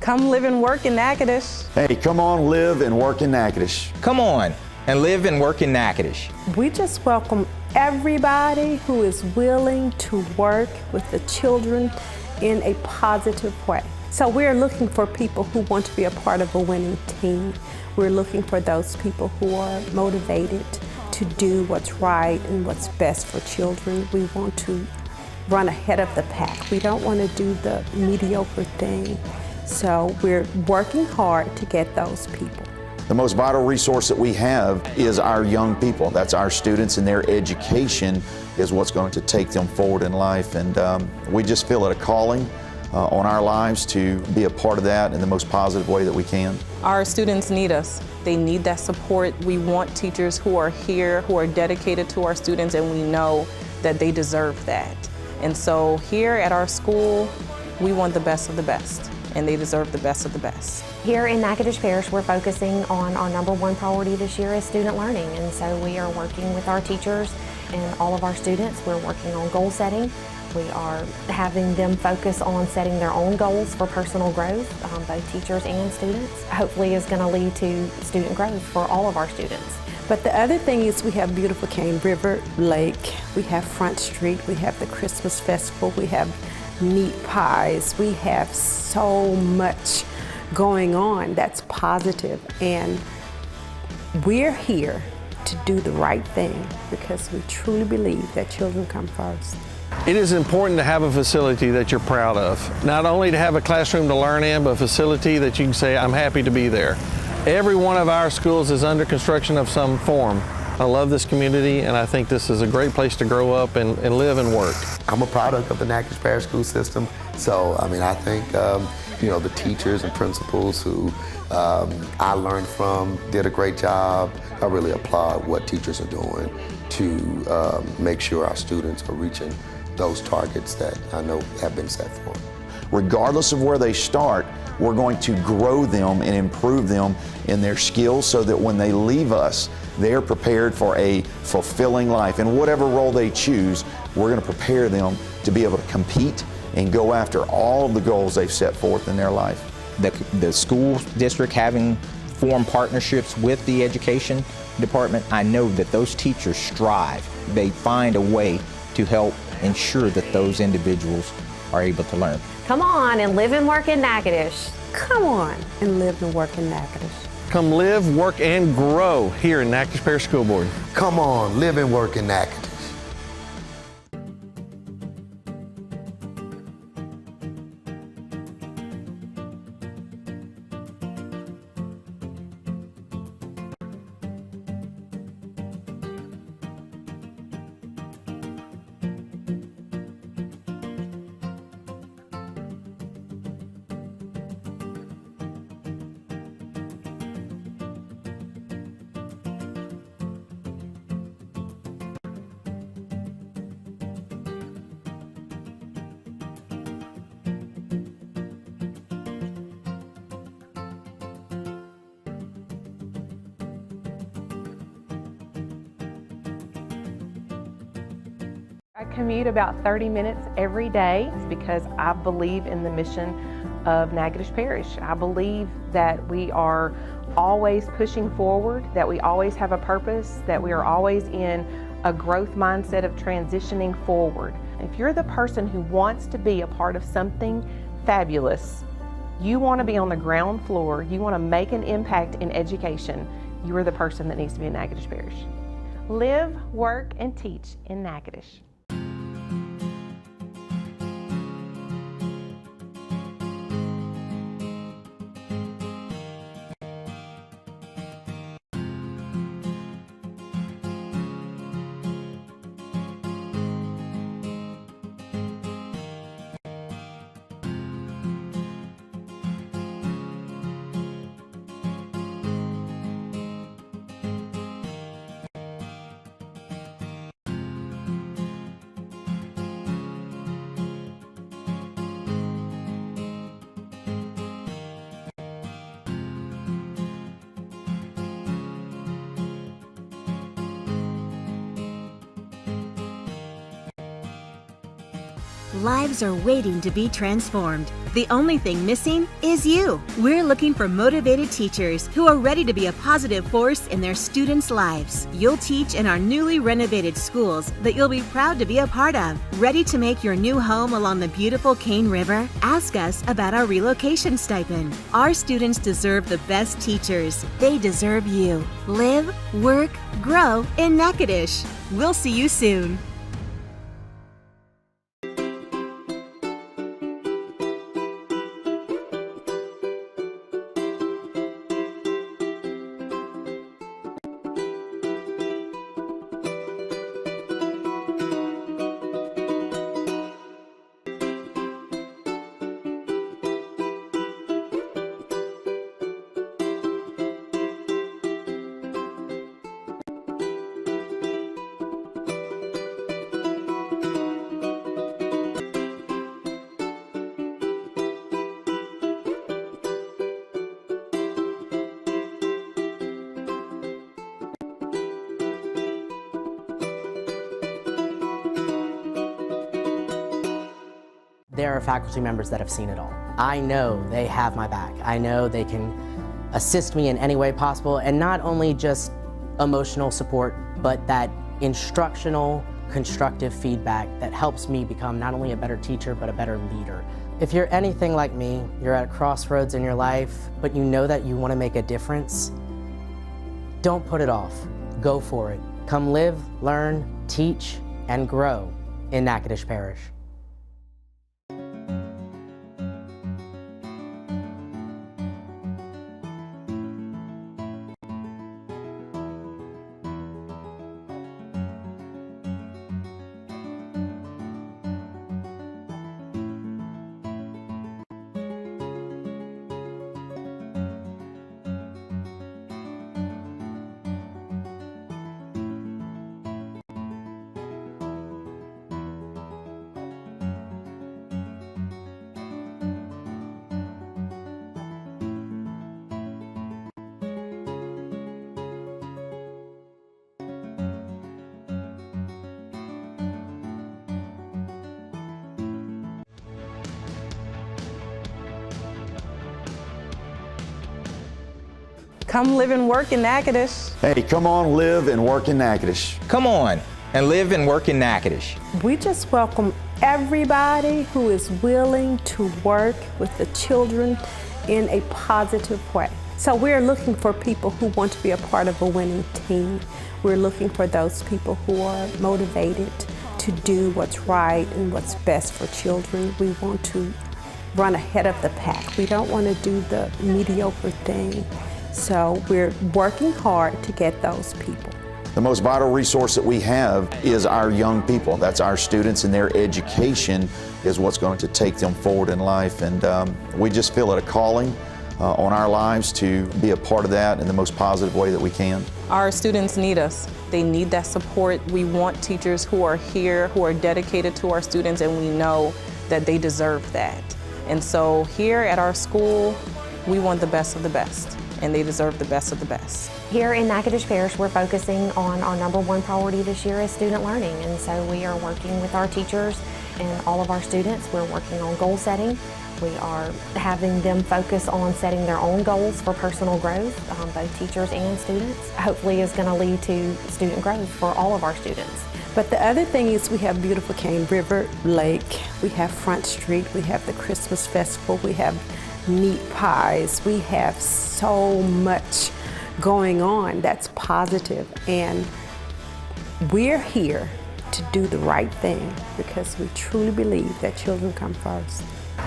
Come live and work in Natchitoches. Hey, come on, live and work in Natchitoches. Come on and live and work in Natchitoches. We just welcome everybody who is willing to work with the children in a positive way. So we're looking for people who want to be a part of a winning team. We're looking for those people who are motivated to do what's right and what's best for children. We want to run ahead of the pack. We don't want to do the mediocre thing. So we're working hard to get those people. The most vital resource that we have is our young people. That's our students, and their education is what's going to take them forward in life. And we just feel it a calling on our lives to be a part of that in the most positive way that we can. Our students need us. They need that support. We want teachers who are here, who are dedicated to our students, and we know that they deserve that. And so here at our school, we want the best of the best, and they deserve the best of the best. Here in Natchitoches Parish, we're focusing on our #1 priority this year is student learning. And so we are working with our teachers and all of our students. We're working on goal setting. We are having them focus on setting their own goals for personal growth, both teachers and students. Hopefully is going to lead to student growth for all of our students. But the other thing is we have beautiful Cane River Lake, we have Front Street, we have the Christmas Festival, we have meat pies, we have so much going on that's positive, and we're here to do the right thing because we truly believe that children come first. It is important to have a facility that you're proud of. Not only to have a classroom to learn in, but a facility that you can say, I'm happy to be there. Every one of our schools is under construction of some form. I love this community, and I think this is a great place to grow up and live and work. I'm a product of the Natchitoches Parish School system, so I think the teachers and principals who I learned from did a great job. I really applaud what teachers are doing to make sure our students are reaching those targets that I know have been set for them. Regardless of where they start, we're going to grow them and improve them in their skills so that when they leave us, they're prepared for a fulfilling life. And whatever role they choose, we're going to prepare them to be able to compete and go after all of the goals they've set forth in their life. The school district having formed partnerships with the education department, I know that those teachers strive. They find a way to help ensure that those individuals are able to learn. Come on and live and work in Natchitoches. Come on and live and work in Natchitoches. Come live, work, and grow here in Natchitoches Parish School Board. Come on, live and work in Natchitoches. I commute about 30 minutes every day because I believe in the mission of Natchitoches Parish. I believe that we are always pushing forward, that we always have a purpose, that we are always in a growth mindset of transitioning forward. If you're the person who wants to be a part of something fabulous, you want to be on the ground floor, you want to make an impact in education, you are the person that needs to be in Natchitoches Parish. Live, work, and teach in Natchitoches. Lives are waiting to be transformed. The only thing missing is you. We're looking for motivated teachers who are ready to be a positive force in their students' lives. You'll teach in our newly renovated schools that you'll be proud to be a part of. Ready to make your new home along the beautiful Cane River? Ask us about our relocation stipend. Our students deserve the best teachers. They deserve you. Live, work, grow in Natchitoches. We'll see you soon. There are faculty members that have seen it all. I know they have my back. I know they can assist me in any way possible, and not only just emotional support, but that instructional, constructive feedback that helps me become not only a better teacher, but a better leader. If you're anything like me, you're at a crossroads in your life, but you know that you want to make a difference, don't put it off. Go for it. Come live, learn, teach, and grow in Natchitoches Parish. Come live and work in Natchitoches. Hey, come on, live and work in Natchitoches. Come on and live and work in Natchitoches. We just welcome everybody who is willing to work with the children in a positive way. So we're looking for people who want to be a part of a winning team. We're looking for those people who are motivated to do what's right and what's best for children. We want to run ahead of the pack. We don't want to do the mediocre thing. So we're working hard to get those people. The most vital resource that we have is our young people. That's our students, and their education is what's going to take them forward in life. And we just feel it a calling on our lives to be a part of that in the most positive way that we can. Our students need us. They need that support. We want teachers who are here, who are dedicated to our students, and we know that they deserve that. And so here at our school, we want the best of the best, and they deserve the best of the best. Here in Natchitoches Parish, we're focusing on our #1 priority this year is student learning, and so we are working with our teachers and all of our students. We're working on goal setting. We are having them focus on setting their own goals for personal growth, both teachers and students. Hopefully is going to lead to student growth for all of our students. But the other thing is we have beautiful Cane River Lake, we have Front Street, we have the Christmas Festival, we have meat pies, we have so much going on that's positive, and we're here to do the right thing because we truly believe that children come first.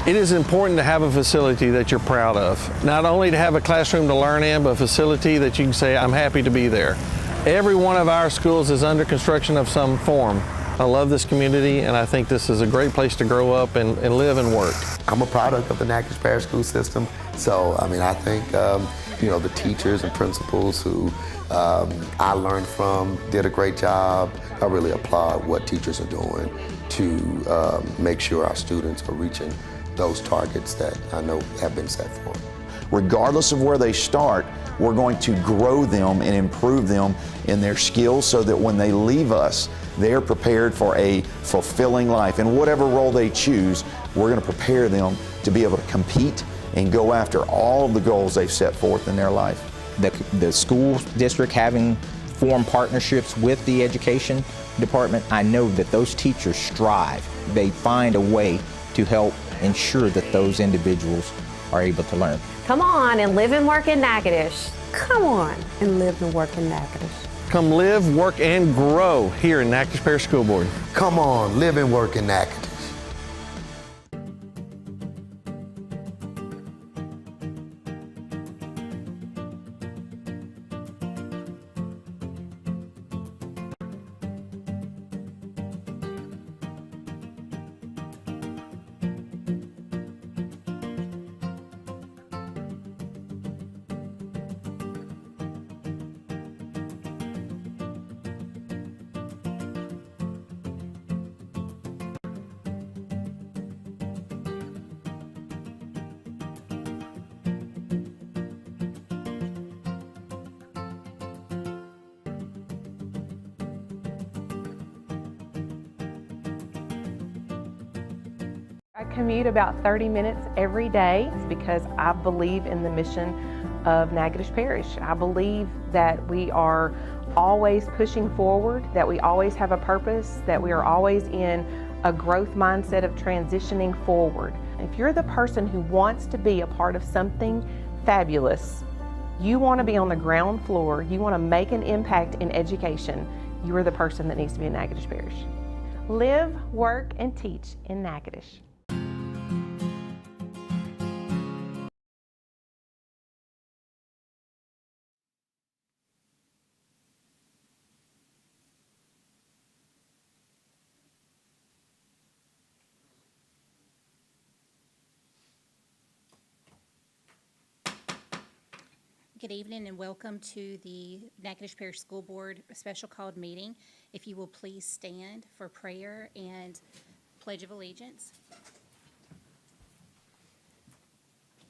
It is important to have a facility that you're proud of. Not only to have a classroom to learn in, but a facility that you can say, I'm happy to be there. Every one of our schools is under construction of some form. I love this community, and I think this is a great place to grow up and live and work. I'm a product of the Natchitoches Parish School System, so I think the teachers and principals who I learned from did a great job. I really applaud what teachers are doing to make sure our students are reaching those targets that I know have been set for them. regardless of where they start, we're going to grow them and improve them in their skills so that when they leave us, they're prepared for a fulfilling life. And whatever role they choose, we're going to prepare them to be able to compete and go after all of the goals they've set forth in their life. The school district having formed partnerships with the education department, I know that those teachers strive. They find a way to help ensure that those individuals are able to learn. Come on and live and work in Natchitoches. Come on and live and work in Natchitoches. Come live, work, and grow here in Natchitoches Parish School Board. Come on, live and work in Natchitoches. I commute about 30 minutes every day because I believe in the mission of Natchitoches Parish. I believe that we are always pushing forward, that we always have a purpose, that we are always in a growth mindset of transitioning forward. If you're the person who wants to be a part of something fabulous, you want to be on the ground floor, you want to make an impact in education, you are the person that needs to be in Natchitoches Parish. Live, work, and teach in Natchitoches. Good evening and welcome to the Natchitoches Parish School Board special called meeting. If you will please stand for prayer and Pledge of Allegiance.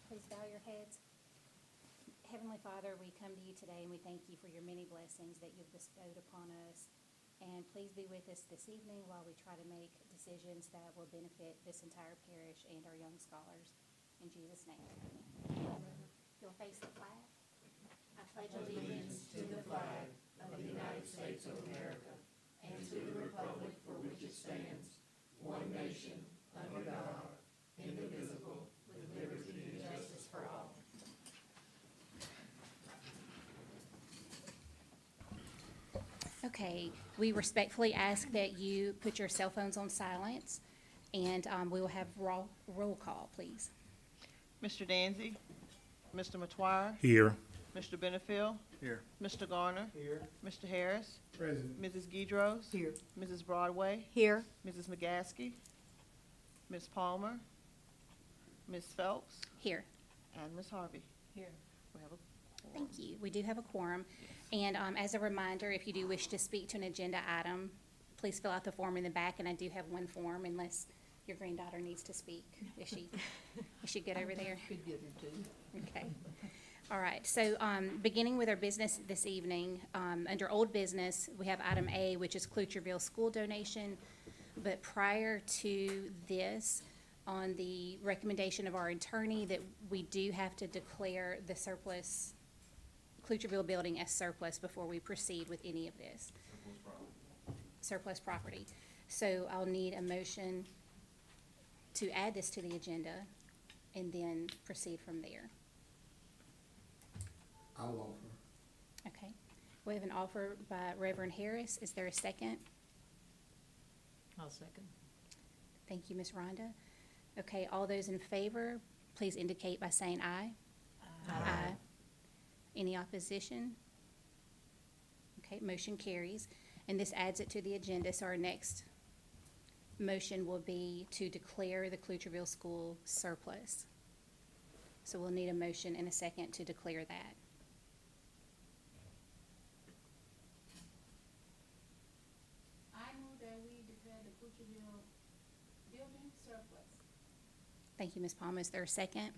Please bow your heads. Heavenly Father, we come to you today and we thank you for your many blessings that you've bestowed upon us. And please be with us this evening while we try to make decisions that will benefit this entire parish and our young scholars. In Jesus' name. You'll face the flag. I pledge allegiance to the flag of the United States of America and to the republic for which it stands, one nation, under God, indivisible, with liberty and justice for all. Okay, we respectfully ask that you put your cell phones on silence, and we will have roll call, please. Mr. Danzy, Mr. Matoir, Here. Mr. Benefiel, Here. Mr. Garner, Here. Mr. Harris, Present. Mrs. Guidros, Here. Mrs. Broadway, Here. Mrs. McGaskey, Ms. Palmer, Ms. Phelps, Here. and Ms. Harvey. Here. We have a Thank you. We do have a quorum. And as a reminder, if you do wish to speak to an agenda item, please fill out the form in the back, and I do have one form unless your granddaughter needs to speak. Is she good over there? Could get her too. Okay. All right, so beginning with our business this evening, under old business, we have item A, which is Klutcherville school donation. But prior to this, on the recommendation of our attorney, that we do have to declare the surplus, Klutcherville building as surplus before we proceed with any of this. Surplus property. So I'll need a motion to add this to the agenda and then proceed from there. I'll offer. Okay. We have an offer by Reverend Harris. Is there a second? I'll second. Thank you, Ms. Rhonda. Okay, all those in favor, please indicate by saying aye. Aye. Any opposition? Okay, motion carries. And this adds it to the agenda, so our next motion will be to declare the Klutcherville school surplus. So we'll need a motion and a second to declare that. I move that we declare the Klutcherville building surplus. Thank you, Ms. Palmer. Is there a second?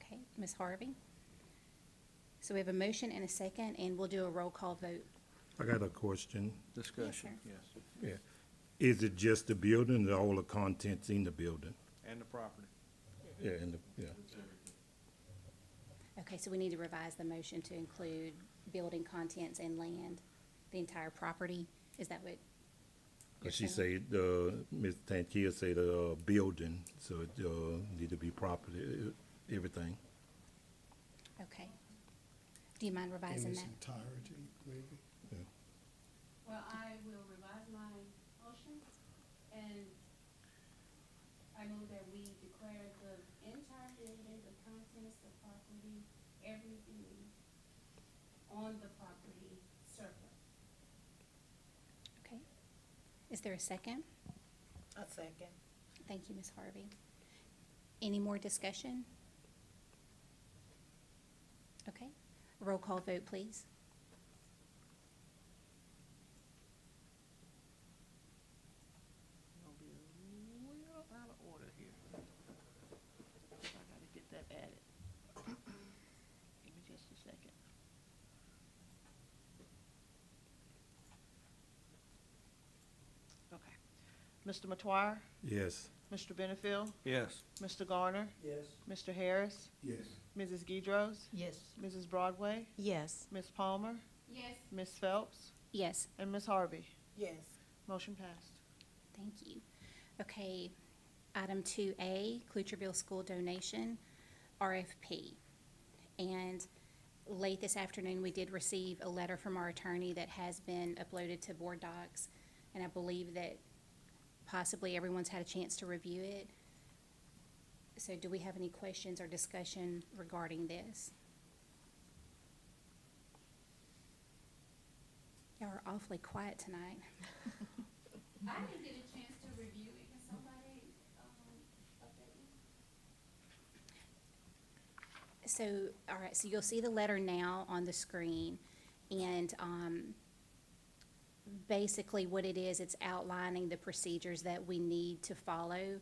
Okay, Ms. Harvey? So we have a motion and a second, and we'll do a roll call vote. I got a question. Discussion, yes. Yeah. Is it just the building or all the contents in the building? And the property. Yeah, yeah. Okay, so we need to revise the motion to include building contents and land, the entire property. Is that what? Cause she said, Ms. Tankia said, building, so it, need to be property, everything. Okay. Do you mind revising that? entirety, maybe? Well, I will revise my motion, and I move that we declare the entire building, the contents, the property, everything on the property surplus. Okay. Is there a second? A second. Thank you, Ms. Harvey. Any more discussion? Okay. Roll call vote, please. Gonna be a little out of order here. I gotta get that added. Give me just a second. Okay. Mr. Matoir? Yes. Mr. Benefield? Yes. Mr. Garner? Yes. Mr. Harris? Yes. Mrs. Guidros? Yes. Mrs. Broadway? Yes. Ms. Palmer? Yes. Ms. Phelps? Yes. And Ms. Harvey? Yes. Motion passed. Thank you. Okay, item 2A, Klutcherville School Donation, RFP. And late this afternoon, we did receive a letter from our attorney that has been uploaded to board docs. And I believe that possibly everyone's had a chance to review it. So do we have any questions or discussion regarding this? Y'all are awfully quiet tonight. I didn't get a chance to review it. Can somebody, update me? So, all right, so you'll see the letter now on the screen, and basically what it is, it's outlining the procedures that we need to follow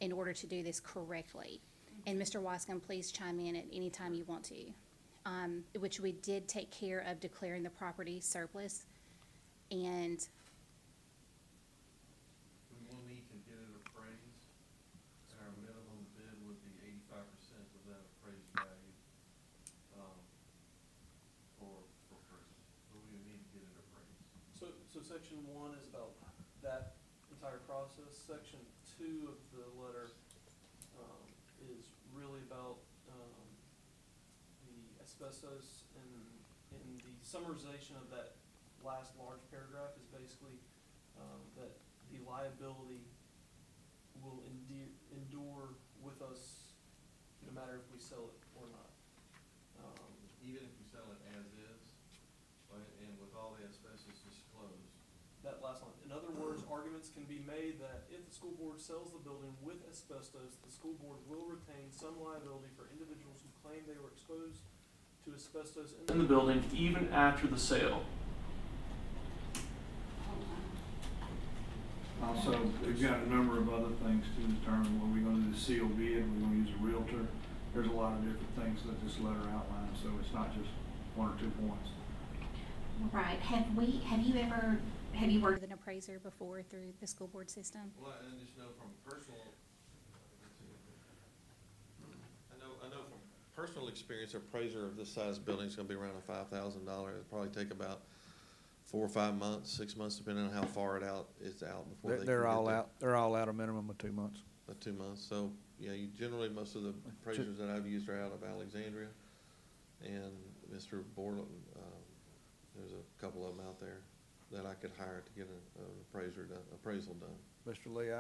in order to do this correctly. And Mr. Wascom, please chime in at any time you want to. Which we did take care of declaring the property surplus, and We will need to get it appraised, and our minimum bid would be 85% of that appraised value, for purchase. So we would need to get it appraised. So section 1 is about that entire process. Section 2 of the letter, is really about, the asbestos, and the summarization of that last large paragraph is basically, that the liability will endure with us no matter if we sell it or not. Even if we sell it as is, right, and with all the asbestos disclosed. That last line. In other words, arguments can be made that if the school board sells the building with asbestos, the school board will retain some liability for individuals who claim they were exposed to asbestos in the building even after the sale. Also, we've got a number of other things to determine. Are we gonna do the sealed bid? Are we gonna use a realtor? There's a lot of different things that this letter outlines, so it's not just 1 or 2 points. right, have you worked with an appraiser before through the school board system? Well, I just know from personal, I know from personal experience, appraiser of this size building is gonna be around $5,000. It'll probably take about 4 or 5 months, 6 months, depending on how far it's out before they can They're get all there. out. They're all out a minimum of 2 months. 2 months, so, yeah, you generally, most of the appraisers that I've used are out of Alexandria, and Mr. Borland, there's a couple of them out there that I could hire to get an appraisal done. Mr. Lee,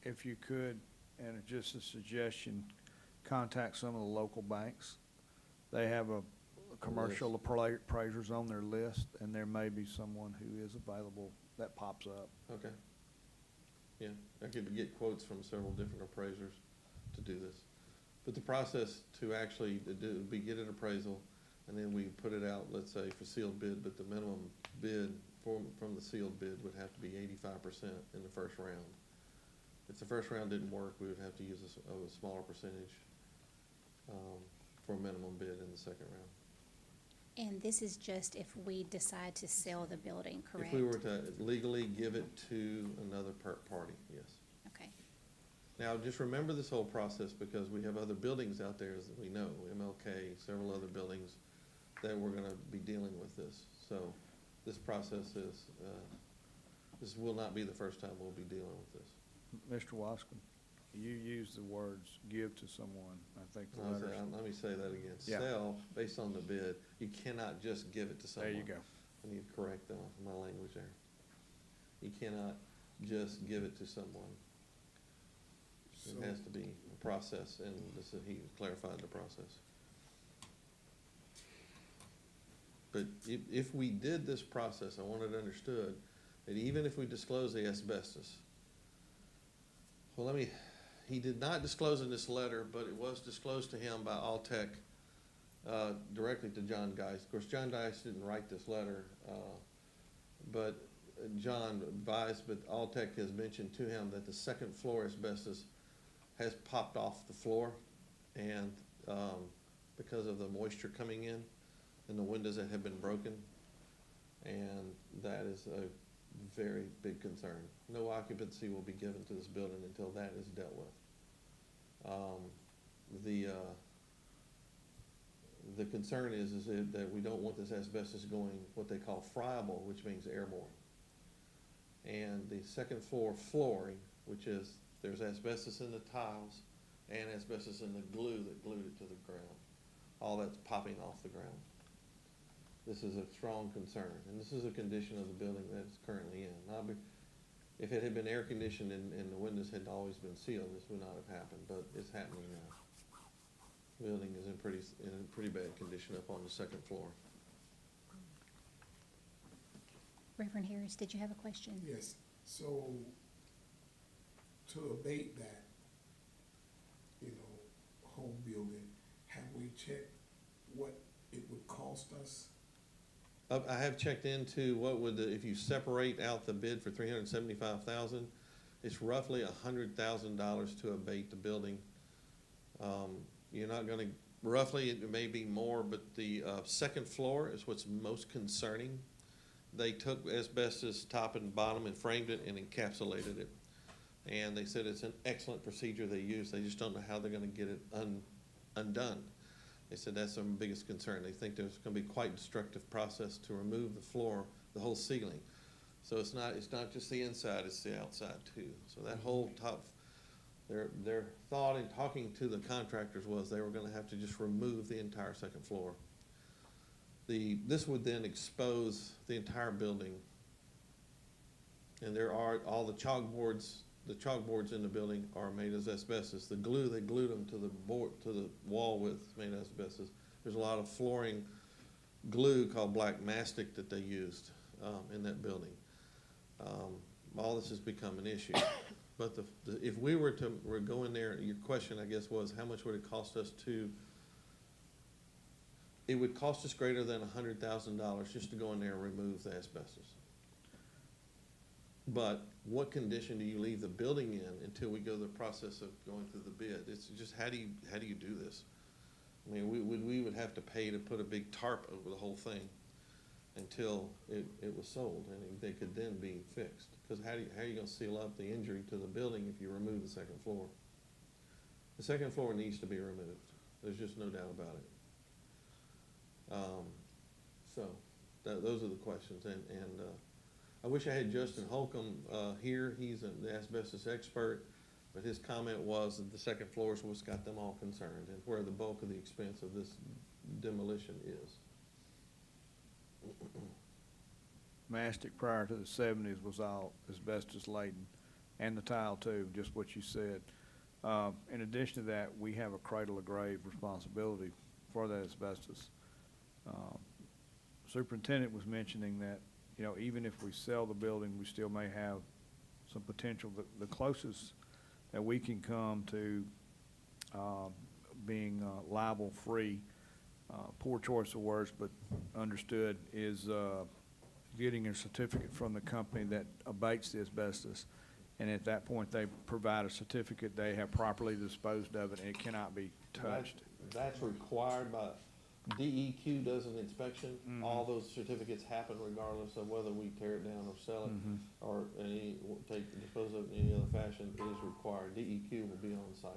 if you could, and just a suggestion, contact some of the local banks. They have a commercial appraisers on their list, and there may be someone who is available that pops up. Okay. Yeah, I could get quotes from several different appraisers to do this. But the process to actually do, we get an appraisal, and then we put it out, let's say, for sealed bid, but the minimum bid from the sealed bid would have to be 85% in the first round. If the first round didn't work, we would have to use a smaller percentage for a minimum bid in the second round. And this is just if we decide to sell the building, correct? If we were to legally give it to another party, yes. Okay. Now, just remember this whole process, because we have other buildings out there that we know, MLK, several other buildings, that we're gonna be dealing with this. So this process is, this will not be the first time we'll be dealing with this. Mr. Wascom, you used the words "give to someone." I think the letters. Let me say that again. Yeah. Sell, based on the bid, you cannot just give it to someone. There you go. I need to correct my language there. You cannot just give it to someone. It has to be a process, and he clarified the process. But if we did this process, I want it understood that even if we disclose the asbestos, he did not disclose in this letter, but it was disclosed to him by Alltech directly to John Geist. Of course, John Geist didn't write this letter, but John advised, but Alltech has mentioned to him that the second floor asbestos has popped off the floor, and because of the moisture coming in and the windows that have been broken, and that is a very big concern. No occupancy will be given to this building until that is dealt with. The concern is that we don't want this asbestos going what they call friable, which means airborne. And the second floor flooring, which is, there's asbestos in the tiles and asbestos in the glue that glued it to the ground. All that's popping off the ground. This is a strong concern, and this is a condition of the building that it's currently in. If it had been air conditioned and the windows had always been sealed, this would not have happened, but it's happening now. The building is in pretty bad condition up on the second floor. Reverend Harris, did you have a question? Yes. So to abate that, home building, have we checked what it would cost us? I have checked into what would, if you separate out the bid for $375,000, it's roughly $100,000 to abate the building. You're not gonna, roughly it may be more, but the second floor is what's most concerning. They took asbestos top and bottom and framed it and encapsulated it. And they said it's an excellent procedure they use. They just don't know how they're gonna get it undone. They said that's their biggest concern. They think there's going to be quite a destructive process to remove the floor, the whole ceiling. So it's not just the inside, it's the outside too. So that whole top, their thought in talking to the contractors was they were going to have to just remove the entire second floor. This would then expose the entire building. And there are all the chalkboards in the building are made of asbestos. The glue, they glued them to the wall with, made of asbestos. There's a lot of flooring glue called black mastic that they used in that building. All this has become an issue. But if we were to go in there, your question, I guess, was how much would it cost us to? It would cost us greater than $100,000 just to go in there and remove the asbestos. But what condition do you leave the building in until we go through the process of going through the bid? It's just how do you do this? I mean, we would have to pay to put a big tarp over the whole thing until it was sold, and they could then be fixed. Because how are you going to seal up the injury to the building if you remove the second floor? The second floor needs to be removed. There's just no doubt about it. Those are the questions, and I wish I had Justin Holcomb here. He's an asbestos expert, but his comment was that the second floor is what's got them all concerned and where the bulk of the expense of this demolition is. Mastic prior to the 70s was all asbestos laden, and the tile too, just what you said. In addition to that, we have a cradle to grave responsibility for that asbestos. Superintendent was mentioning that, even if we sell the building, we still may have some potential. The closest that we can come to being liable-free, poor choice of words, but understood, is getting a certificate from the company that abates the asbestos And at that point, they provide a certificate, they have properly disposed of it, and it cannot be touched. That's required by, DEQ does an inspection. All those certificates happen regardless of whether we tear it down or sell it, or dispose of it in any other fashion. It is required. DEQ will be on site.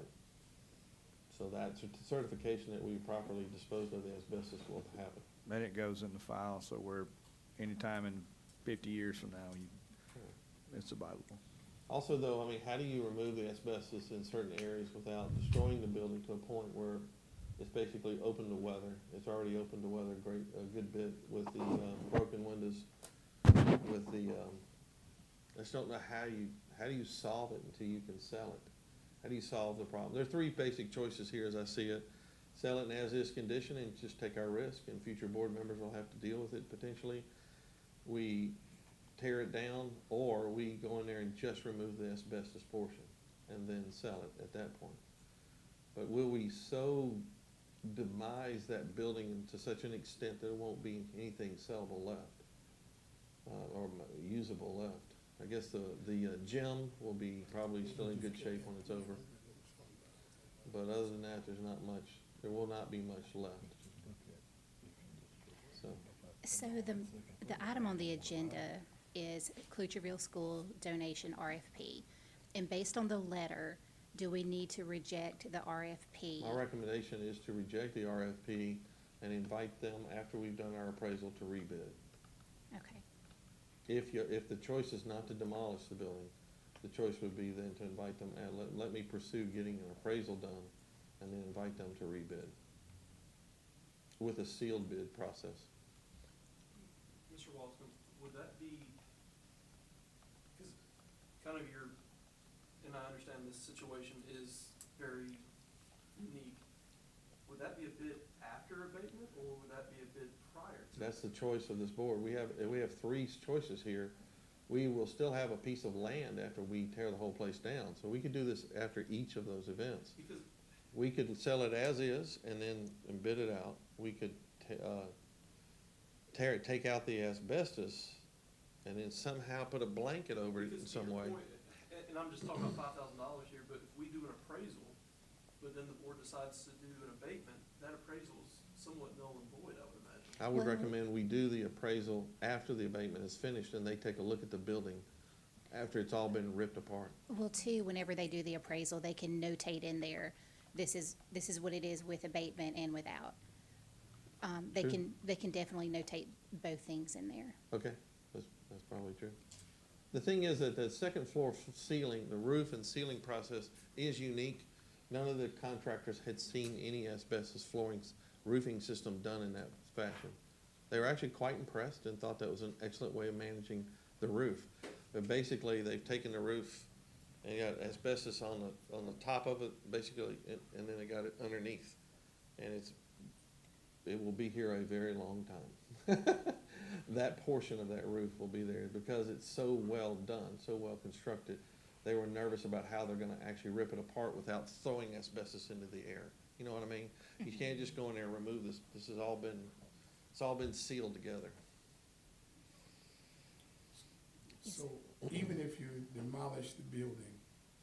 So that certification that we properly disposed of the asbestos will happen. Then it goes in the file, so we're, anytime in 50 years from now, it's available. Also though, I mean, how do you remove the asbestos in certain areas without destroying the building to a point where it's basically open to weather? It's already open to weather a good bit with the broken windows, with the, I just don't know how do you solve it until you can sell it? How do you solve the problem? There are three basic choices here as I see it. Sell it in as-is condition and just take our risk, and future board members will have to deal with it potentially. We tear it down, or we go in there and just remove the asbestos portion and then sell it at that point. But will we so demise that building to such an extent that there won't be anything sellable left, or usable left? I guess the gym will be probably still in good shape when it's over. But other than that, there will not be much left. So the item on the agenda is Klutcherville School donation RFP. And based on the letter, do we need to reject the RFP? My recommendation is to reject the RFP and invite them, after we've done our appraisal, to rebid. Okay. If the choice is not to demolish the building, the choice would be then to invite them, and let me pursue getting an appraisal done, and then invite them to rebid with a sealed bid process. Mr. Walton, would that be, because kind of your, and I understand this situation is very unique, would that be a bid after abatement, or would that be a bid prior to? That's the choice of this board. We have three choices here. We will still have a piece of land after we tear the whole place down, so we could do this after each of those events. Because we could sell it as is and then bid it out. We could take out the asbestos and then somehow put a blanket over it in some way. Point, and I'm just talking about $5,000 here, but if we do an appraisal, but then the board decides to do an abatement, that appraisal is somewhat null and void, I would imagine. I would recommend we do the appraisal after the abatement is finished, and they take a look at the building after it's all been ripped apart. Well, too, whenever they do the appraisal, they can notate in there, this is what it is with abatement and without. They can definitely notate both things in there. Okay, that's probably true. The thing is that the second floor ceiling, the roof and ceiling process is unique. None of the contractors had seen any asbestos roofing system done in that fashion. They were actually quite impressed and thought that was an excellent way of managing the roof. But basically, they've taken the roof and got asbestos on the top of it, basically, and then they got it underneath. And it will be here a very long time. That portion of that roof will be there because it's so well done, so well constructed. They were nervous about how they're gonna actually rip it apart without throwing asbestos into the air. You know what I mean? You can't just go in there and remove this. It's all been sealed together. So even if you demolish the building,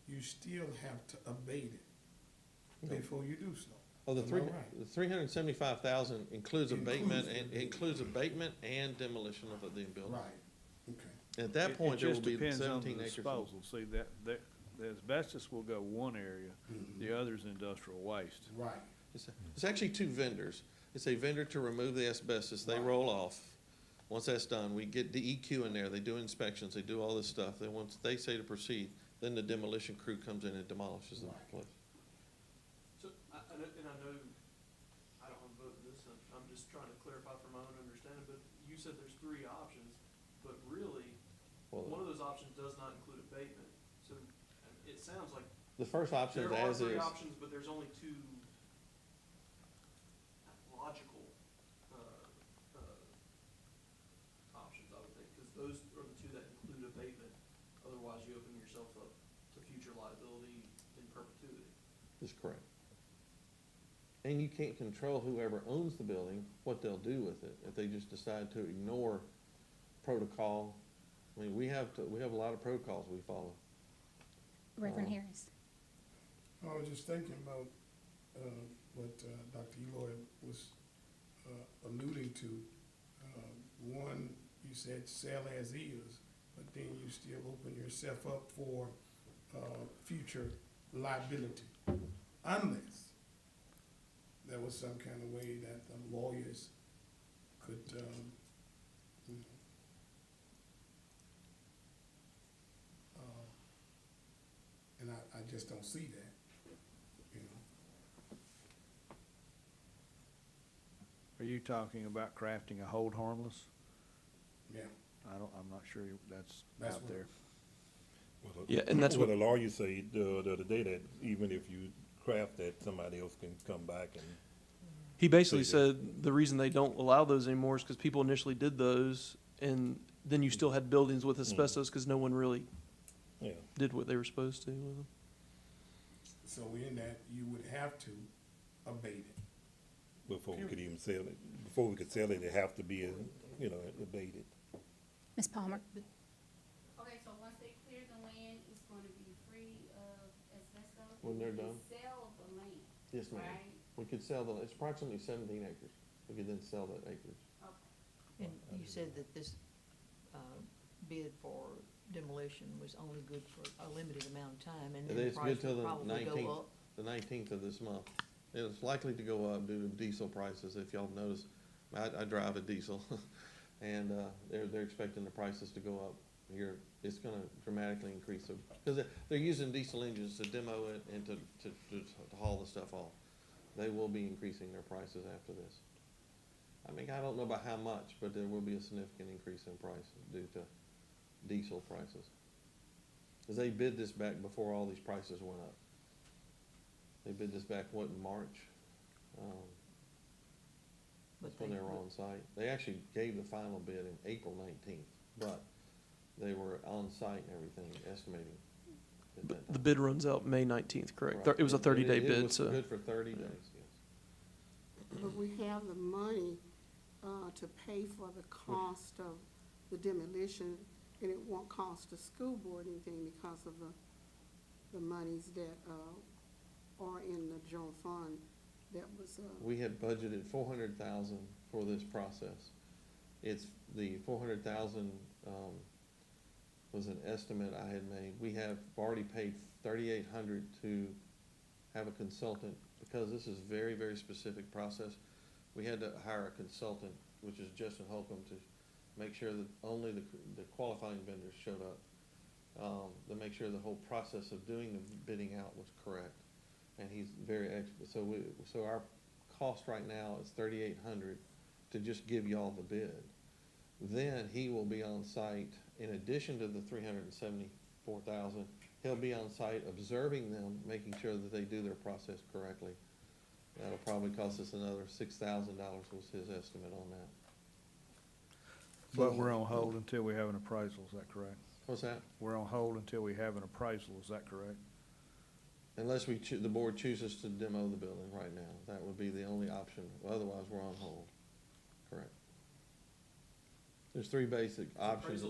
you still have to abate it before you do so. Oh, the Am I right? $375,000 includes abatement and demolition of the building. Right, okay. At that point, there will be 17 acres. It just depends on the disposal. See, the asbestos will go one area, the other's industrial waste. Right. It's actually two vendors. It's a vendor to remove the asbestos. They roll off. Once that's done, we get DEQ in there. They do inspections. They do all this stuff. Then once they say to proceed, then the demolition crew comes in and demolishes the place. So, and I know I don't want to vote this, I'm just trying to clarify for my own understanding, but you said there's three options, but really, one of those options does not include abatement. So it sounds like the first option is as is. There are three options, but there's only two logical options, I would think, because those are the two that include abatement. Otherwise, you open yourself up to future liability in perpetuity. That's correct. And you can't control whoever owns the building, what they'll do with it, if they just decide to ignore protocol. I mean, we have a lot of protocols we follow. Reverend Harris. I was just thinking about what Dr. Eloy was alluding to. One, you said sell as is, but then you still open yourself up for future liability, unless there was some kind of way that the lawyers could, you know, and I just don't see that, you know. Are you talking about crafting a hold harmless? Yeah. I'm not sure that's That's out what- there. Well, Yeah, and that's what what- the lawyer said the other day, that even if you craft that, somebody else can come back and. He basically say that. said the reason they don't allow those anymore is because people initially did those, and then you still had buildings with asbestos because no one really Yeah. did what they were supposed to with them. So in that, you would have to abate it. Before we could even sell it, before we could sell it, it have to be, you know, abated. Ms. Palmer? Okay, so once they clear the land, it's gonna be free of asbestos? When they're You can done? sell the land, Yes, ma'am. right? We could sell it's approximately 17 acres. We could then sell that acreage. Okay. And you said that this bid for demolition was only good for a limited amount of time, and then the It's price good till will the probably go 19th, up. the 19th of this month. It's likely to go up due to diesel prices. If y'all notice, I drive a diesel, and they're expecting the prices to go up here. It's going to dramatically increase, because they're using diesel engines to demo it and to haul the stuff off. They will be increasing their prices after this. I mean, I don't know about how much, but there will be a significant increase in price due to diesel prices. Because they bid this back before all these prices went up. They bid this back, what, in March? That's when they were on site. They actually gave the final bid in April 19th, but they were on site and everything, estimating at that The time. bid runs out May 19th, correct? Right. It was a 30-day It bid, was so. good for 30 days, yes. But we have the money to pay for the cost of the demolition, and it won't cost the school board anything because of the monies that are in the general fund that was. We had budgeted 400,000 for this process. It's the 400,000 was an estimate I had made. We have already paid 3,800 to have a consultant, because this is very, very specific process. We had to hire a consultant, which is Justin Holcomb, to make sure that only the qualifying vendors showed up, to make sure the whole process of doing the bidding out was correct. And he's very expert. So our cost right now is 3,800 to just give y'all the bid. Then he will be on site, in addition to the 374,000, he'll be on site observing them, making sure that they do their process correctly. That'll probably cost us another $6,000 was his estimate on that. But we're on hold until we have an appraisal, is that correct? What's that? We're on hold until we have an appraisal, is that correct? Unless the board chooses to demo the building right now. That would be the only option. Otherwise, we're on hold. Correct. There's three basic options.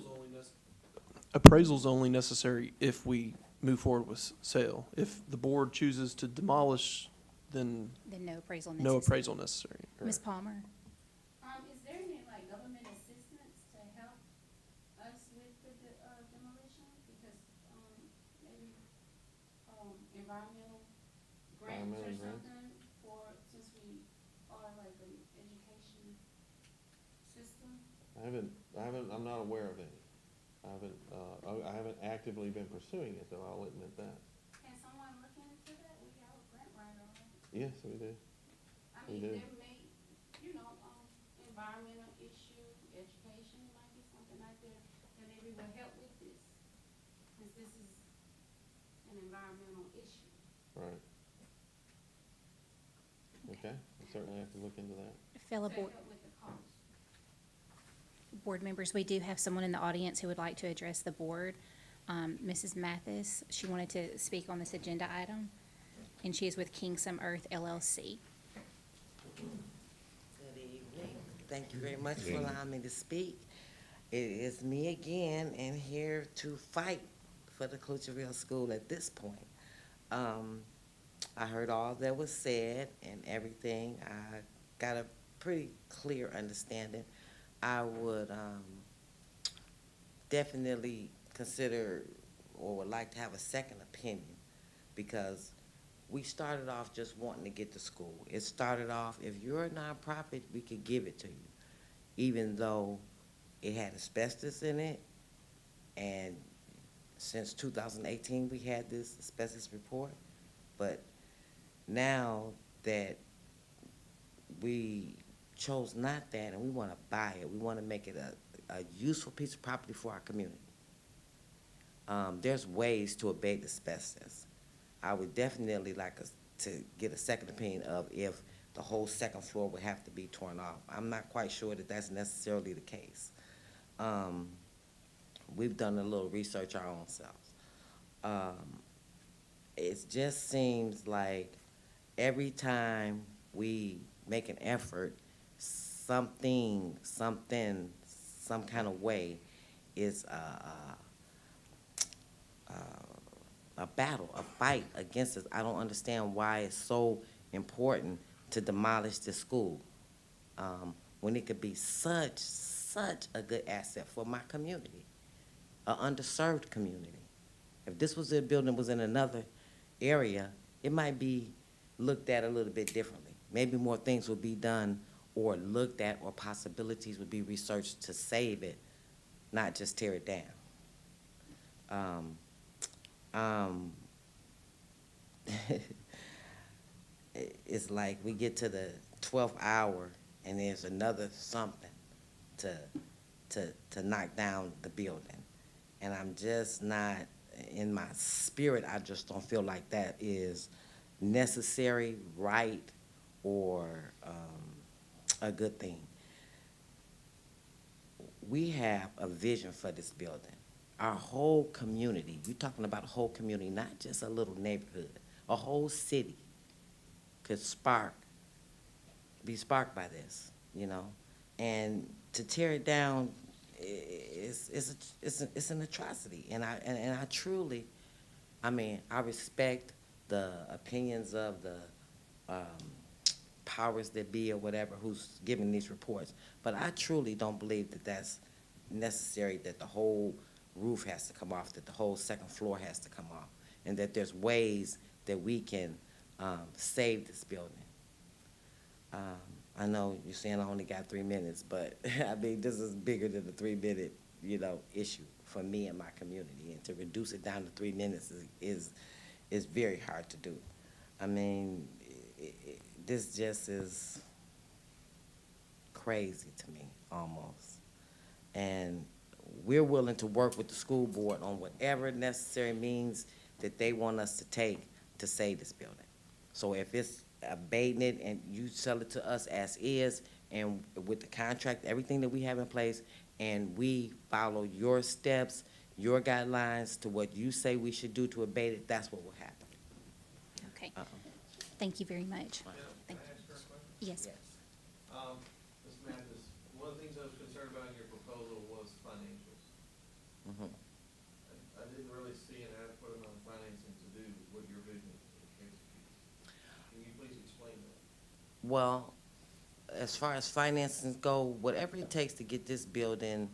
Appraisal's only necessary if we move forward with sale. If the board chooses to demolish, then No appraisal no necessary. appraisal necessary. Ms. Palmer? Is there any, like, government assistance to help us with the demolition? Because, maybe, environmental grants or Environmental grant? something since we are like an education system? I'm not aware of any. I haven't actively been pursuing it, though, I'll admit that. Can someone look into that? We have a grant writer, right? Yes, we do. I We mean, do. there may, environmental issue, education, might be something out there that maybe will help with this, since this is an environmental issue. Right. Okay, I certainly have to look into that. Fellow To board, help with the cost. board members, we do have someone in the audience who would like to address the board. Mrs. Mathis, she wanted to speak on this agenda item, and she is with Kingsome Earth LLC. Good evening. Thank you very much for allowing me to speak. It is me again, and here to fight for the Klutcherville School at this point. I heard all that was said and everything. I got a pretty clear understanding. I would definitely consider or would like to have a second opinion, because we started off just wanting to get to school. It started off, if you're a nonprofit, we could give it to you, even though it had asbestos in it. And since 2018, we had this asbestos report. But now that we chose not that and we want to buy it, we want to make it a useful piece of property for our community. There's ways to abate asbestos. I would definitely like us to get a second opinion of if the whole second floor would have to be torn off. I'm not quite sure that that's necessarily the case. We've done a little research our own selves. It just seems like every time we make an effort, some kind of way is a battle, a fight against us. I don't understand why it's so important to demolish the school when it could be such a good asset for my community, an underserved community. If this was a building was in another area, it might be looked at a little bit differently. Maybe more things would be done or looked at, or possibilities would be researched to save it, not just tear it down. It's like we get to the 12th hour and there's another something to knock down the building. And I'm just not, in my spirit, I just don't feel like that is necessary, right, or a good thing. We have a vision for this building. Our whole community, you're talking about a whole community, not just a little neighborhood, a whole city could be sparked by this, you know? And to tear it down it's an atrocity. And I truly, I respect the opinions of the powers that be or whatever who's giving these reports, but I truly don't believe that that's necessary, that the whole roof has to come off, that the whole second floor has to come off, and that there's ways that we can save this building. I know you're saying I only got 3 minutes, but I mean, this is bigger than the 3-minute, issue for me and my community, and to reduce it down to 3 minutes is very hard to do. I mean, this just is crazy to me, almost. And we're willing to work with the school board on whatever necessary means that they want us to take to save this building. So if it's abating it and you sell it to us as is, and with the contract, everything that we have in place, and we follow your steps, your guidelines to what you say we should do to abate it, that's what will happen. Okay. Thank you very much. Thank you. Yes. Ms. Mathis, one of the things I was concerned about in your proposal was financials. Mm-hmm. I didn't really see an adequate amount of financing to do what your vision is. Can you please explain that? Well, as far as finances go, whatever it takes to get this building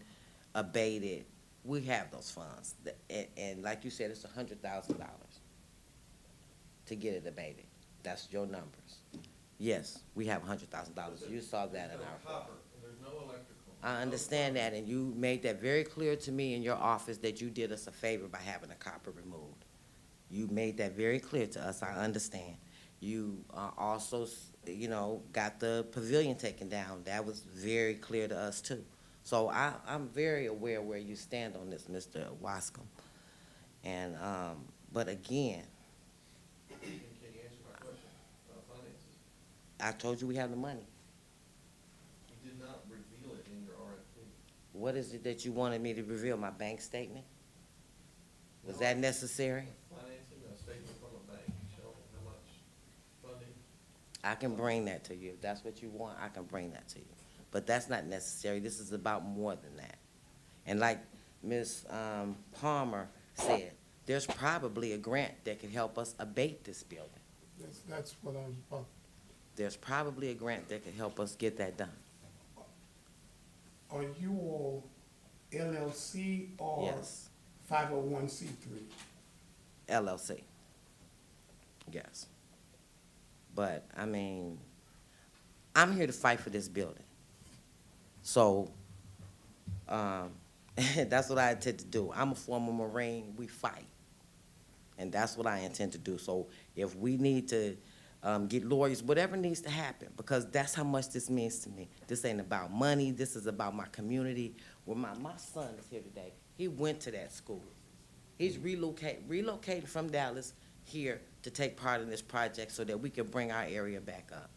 abated, we have those funds. And like you said, it's $100,000 to get it abated. That's your numbers. Yes, we have $100,000. You saw that in our copper, and there's no electrical. I understand that, and you made that very clear to me in your office that you did us a favor by having the copper removed. You made that very clear to us, I understand. You also, got the pavilion taken down. That was very clear to us too. So I'm very aware where you stand on this, Mr. Wascom. And, but again, Can you answer my question about finances? I told you we have the money. You did not reveal it in your RFP. What is it that you wanted me to reveal, my bank statement? Was that necessary? Financing, a statement from a bank showing how much funding. I can bring that to you. If that's what you want, I can bring that to you. But that's not necessary. This is about more than that. And like Ms. Palmer said, there's probably a grant that could help us abate this building. That's what I was about. There's probably a grant that could help us get that done. Are you all LLC or Yes. 501c3? LLC. Yes. But, I mean, I'm here to fight for this building. So, that's what I intend to do. I'm a former Marine, we fight. And that's what I intend to do. So if we need to get lawyers, whatever needs to happen, because that's how much this means to me. This ain't about money, this is about my community. Well, my son is here today. He went to that school. He's relocating from Dallas here to take part in this project so that we can bring our area back up.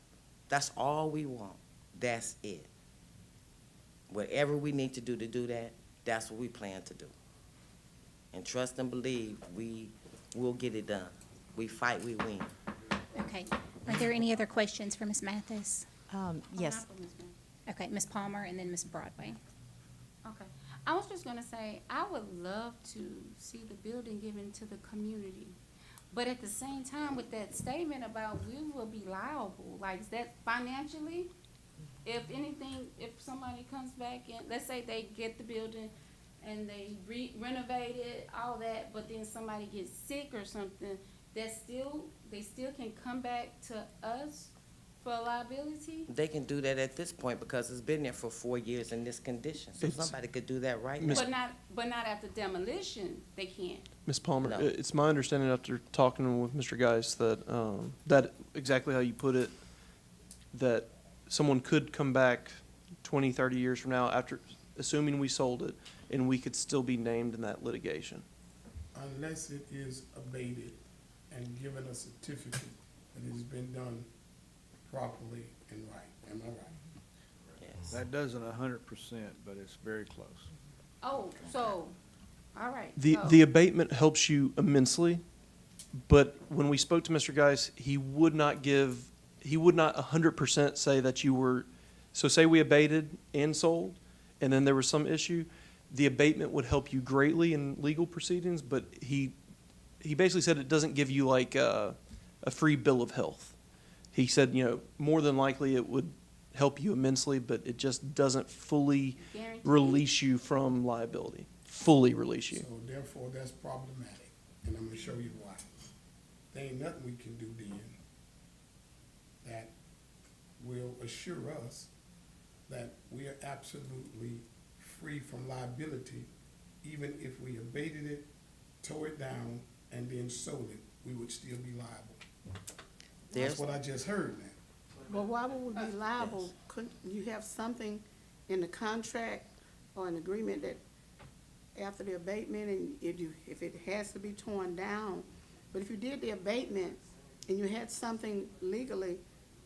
That's all we want. That's it. Whatever we need to do that, that's what we plan to do. And trust and believe, we will get it done. We fight, we win. Okay. Are there any other questions for Ms. Mathis? Yes. Okay, Ms. Palmer and then Ms. Broadway. Okay. I was just gonna say, I would love to see the building given to the community. But at the same time, with that statement about we will be liable, like, is that financially? If anything, if somebody comes back and, let's say they get the building and they renovate it, all that, but then somebody gets sick or something, they still can come back to us for liability? They can do that at this point because it's been there for 4 years in this condition. So somebody could do that right now. But not after demolition, they can't. Ms. Palmer, No. it's my understanding after talking with Mr. Geis that, that exactly how you put it, that someone could come back 20, 30 years from now after, assuming we sold it, and we could still be named in that litigation. Unless it is abated and given a certificate that it has been done properly and right. Am I right? Yes. That doesn't 100%, but it's very close. Oh, so, all right. The abatement helps you immensely, but when we spoke to Mr. Geis, he would not 100% say that you were, so say we abated and sold, and then there was some issue, the abatement would help you greatly in legal proceedings, but he basically said it doesn't give you like a free bill of health. He said, more than likely it would help you immensely, but it just doesn't fully release you from liability, fully release you. So therefore, that's problematic, and I'm gonna show you why. There ain't nothing we can do then that will assure us that we are absolutely free from liability, even if we abated it, tore it down, and then sold it, we would still be liable. That's what I just heard now. Well, why would we be liable? Couldn't you have something in the contract or an agreement that after the abatement, and if it has to be torn down, but if you did the abatement and you had something legally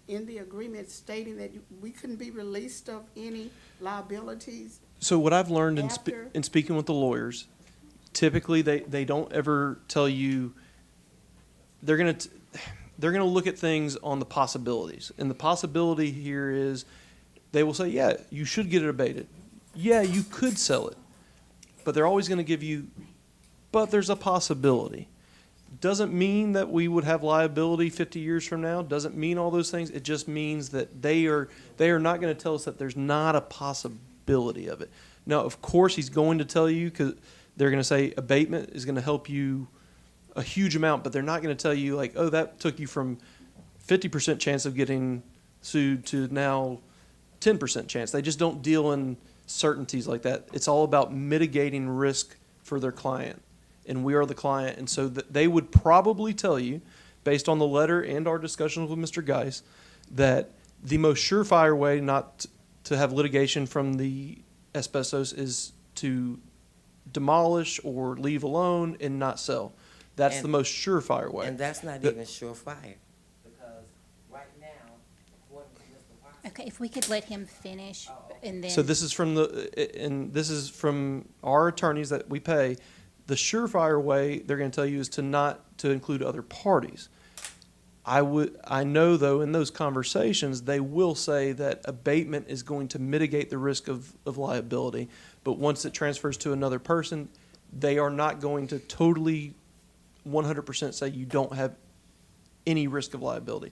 in the agreement stating that we couldn't be released of any liabilities? So what I've learned in speaking with the lawyers, typically they don't ever tell you, they're going to look at things on the possibilities. And the possibility here is they will say, yeah, you should get it abated. Yeah, you could sell it. But they're always going to give you, but there's a possibility. Doesn't mean that we would have liability 50 years from now. Doesn't mean all those things. It just means that they are not going to tell us that there's not a possibility of it. Now, of course, he's going to tell you, because they're going to say abatement is going to help you a huge amount, but they're not going to tell you like, oh, that took you from 50% chance of getting sued to now 10% chance. They just don't deal in certainties like that. It's all about mitigating risk for their client, and we are the client. And so they would probably tell you, based on the letter and our discussions with Mr. Geis, that the most surefire way not to have litigation from the asbestos is to demolish or leave alone and not sell. That's the most surefire way. And that's not even surefire, because right now, according to Mr. Watson. Okay, if we could let him finish and then. So this is from our attorneys that we pay. The surefire way they're going to tell you is to not to include other parties. I know though in those conversations they will say that abatement is going to mitigate the risk of liability, but once it transfers to another person, they are not going to totally 100% say you don't have any risk of liability.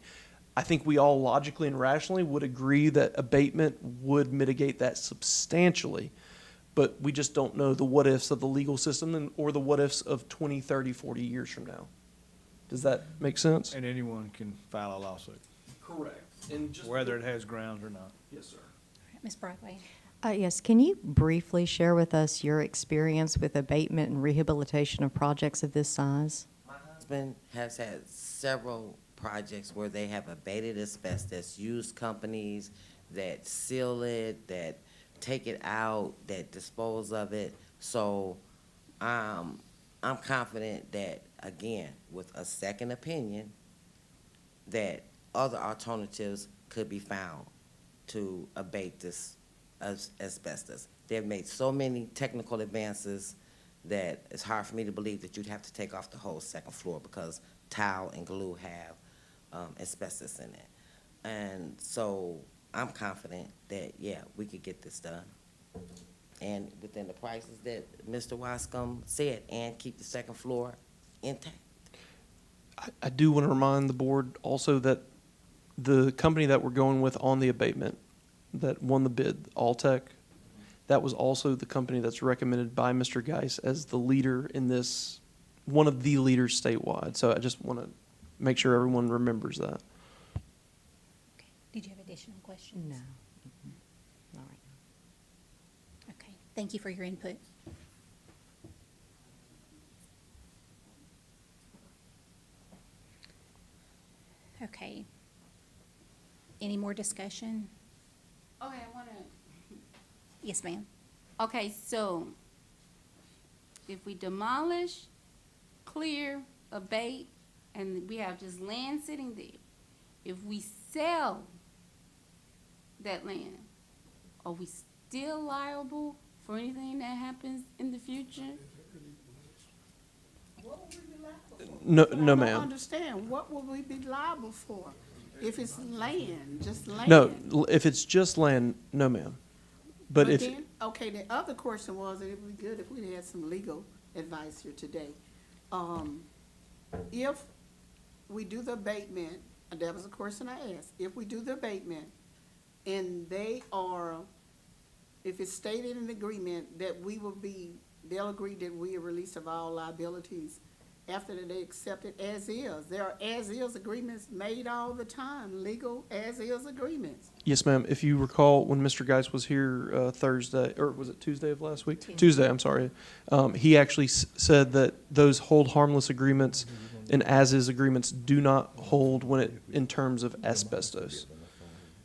I think we all logically and rationally would agree that abatement would mitigate that substantially, but we just don't know the what ifs of the legal system or the what ifs of 20, 30, 40 years from now. Does that make sense? And anyone can file a lawsuit. Correct. And just whether it has grounds or not. Yes, sir. Ms. Broadway. Yes, can you briefly share with us your experience with abatement and rehabilitation of projects of this size? My husband has had several projects where they have abated asbestos, used companies that seal it, that take it out, that dispose of it. So I'm confident that, again, with a second opinion, that other alternatives could be found to abate this asbestos. They've made so many technical advances that it's hard for me to believe that you'd have to take off the whole second floor because tile and glue have asbestos in it. And so I'm confident that, yeah, we could get this done. And within the prices that Mr. Wascom said, and keep the second floor intact. I do want to remind the board also that the company that we're going with on the abatement that won the bid, Alltech, that was also the company that's recommended by Mr. Geis as the leader in this, one of the leaders statewide. So I just want to make sure everyone remembers that. Okay. Did you have additional questions? No. All right. Okay. Thank you for your input. Okay. Any more discussion? Okay, I wanna, Yes, ma'am. okay, so if we demolish, clear, abate, and we have just land sitting there, if we sell that land, are we still liable for anything that happens in the future? What would we be liable for? No, I no, don't ma'am. understand. What would we be liable for? If it's land, just land? No, if it's just land, no, ma'am. But if, then, okay, the other question was, it would be good if we had some legal advice here today. If we do the abatement, and that was a question I asked, if we do the abatement, and they are, if it's stated in the agreement that we will be, they'll agree that we are released of all liabilities after that they accept it as is. There are as-is agreements made all the time, legal as-is agreements. yes, ma'am. If you recall, when Mr. Geis was here Thursday, or was it Tuesday of last week? Tuesday, I'm sorry. He actually said that those hold harmless agreements and as-is agreements do not hold when it, in terms of asbestos.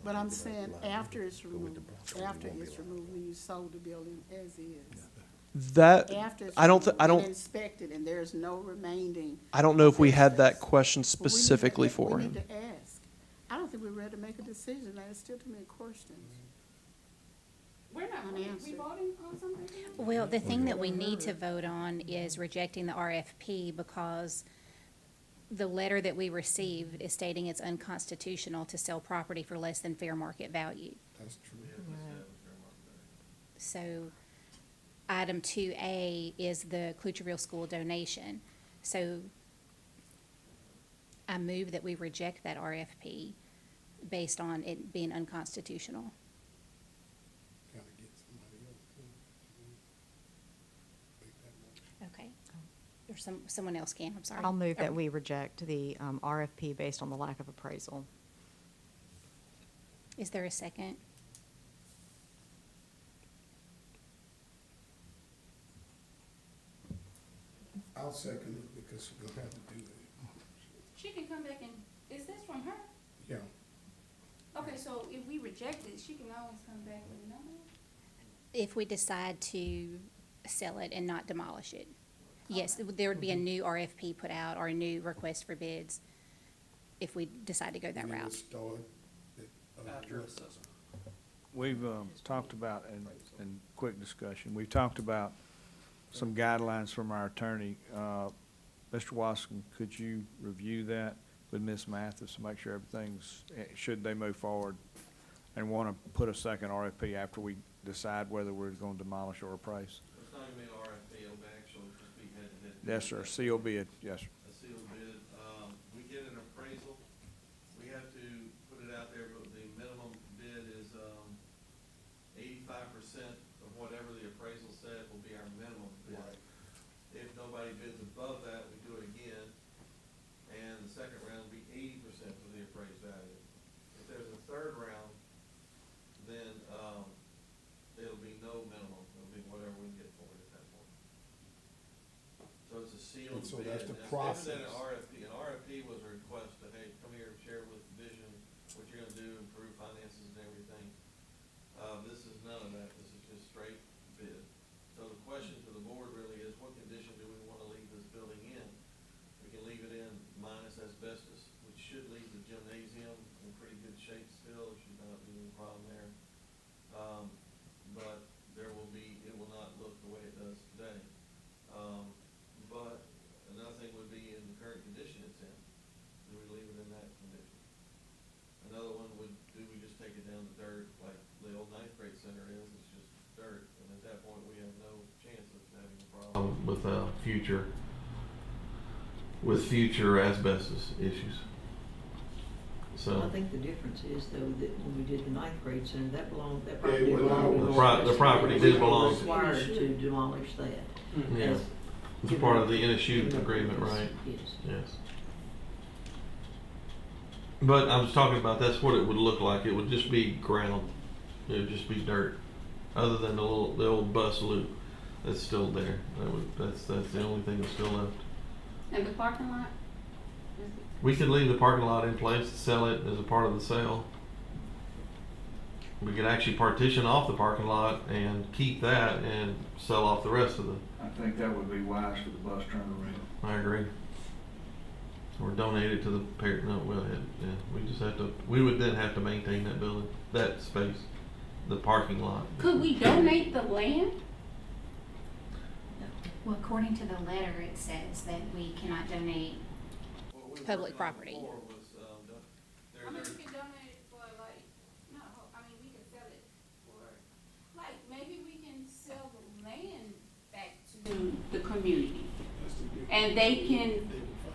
But I'm saying after it's removed, when you sold the building as is. That, After it's I don't, removed I and don't, inspected and there's no remaining. I don't know if we had that question Well, specifically for We him. need to ask. I don't think we're ready to make a decision. There's still too many questions. We're not, we voting on something? Well, the thing that we need to vote on is rejecting the RFP because the letter that we received is stating it's unconstitutional to sell property for less than fair market value. That's true. So item 2A is the Klutcherville school donation. So I move that we reject that RFP based on it being unconstitutional. Gotta get somebody else to make that motion. Okay. Or someone else can, I'm sorry. I'll move that we reject the RFP based on the lack of appraisal. Is there a second? I'll second it because she's gonna have to do that. She can come back and, is this from her? Yeah. Okay, so if we reject it, she can always come back with another one? If we decide to sell it and not demolish it. Yes, there would be a new RFP put out or a new request for bids if we decide to go that And it route. was started at, After what- assessment. We've talked about, in quick discussion, we've talked about some guidelines from our attorney. Mr. Wascom, could you review that with Ms. Mathis to make sure everything's, should they move forward and want to put a second RFP after we decide whether we're going to demolish or appraise? It's not gonna be an RFP, it'll actually just be head-to-head. Yes, sir. Sealed bid, yes, sir. And so bid. that's the It's process. different than an RFP was a request to, hey, come here and share with the vision, what you're gonna do, improve finances and everything. This is none of that, this is just straight bid. So the question to the board really is, what condition do we wanna leave this building in? We can leave it in minus asbestos, which should leave the gymnasium in pretty good shape still, there should not be any problem there. But it will not look the way it does today. But another thing would be in the current condition it's in, do we leave it in that condition? Another one would, do we just take it down to dirt like the old ninth grade center is, it's just dirt, and at that point we have no chance of having a problem with future asbestos issues. So I think the difference is though that when we did the ninth grade center, that property the property did belong. Required to demolish that. Yes. It's part of the NSU agreement, right? Yes. Yes. But I'm just talking about that's what it would look like. It would just be ground. It would just be dirt, other than the old bus loop that's still there. That's the only thing that's still left. And the parking lot? We could leave the parking lot in place, sell it as a part of the sale. We could actually partition off the parking lot and keep that and sell off the rest of the. I think that would be wise for the bus turnaround. I agree. Or donate it to the parent. No, well, yeah, we just have to. We would then have to maintain that building, that space, the parking lot. Could we donate the land? Well, according to the letter, it says that we cannot donate public property. I mean, we could donate it for like, no, I mean, we could sell it for, like, maybe we can sell the land back to the community. And they can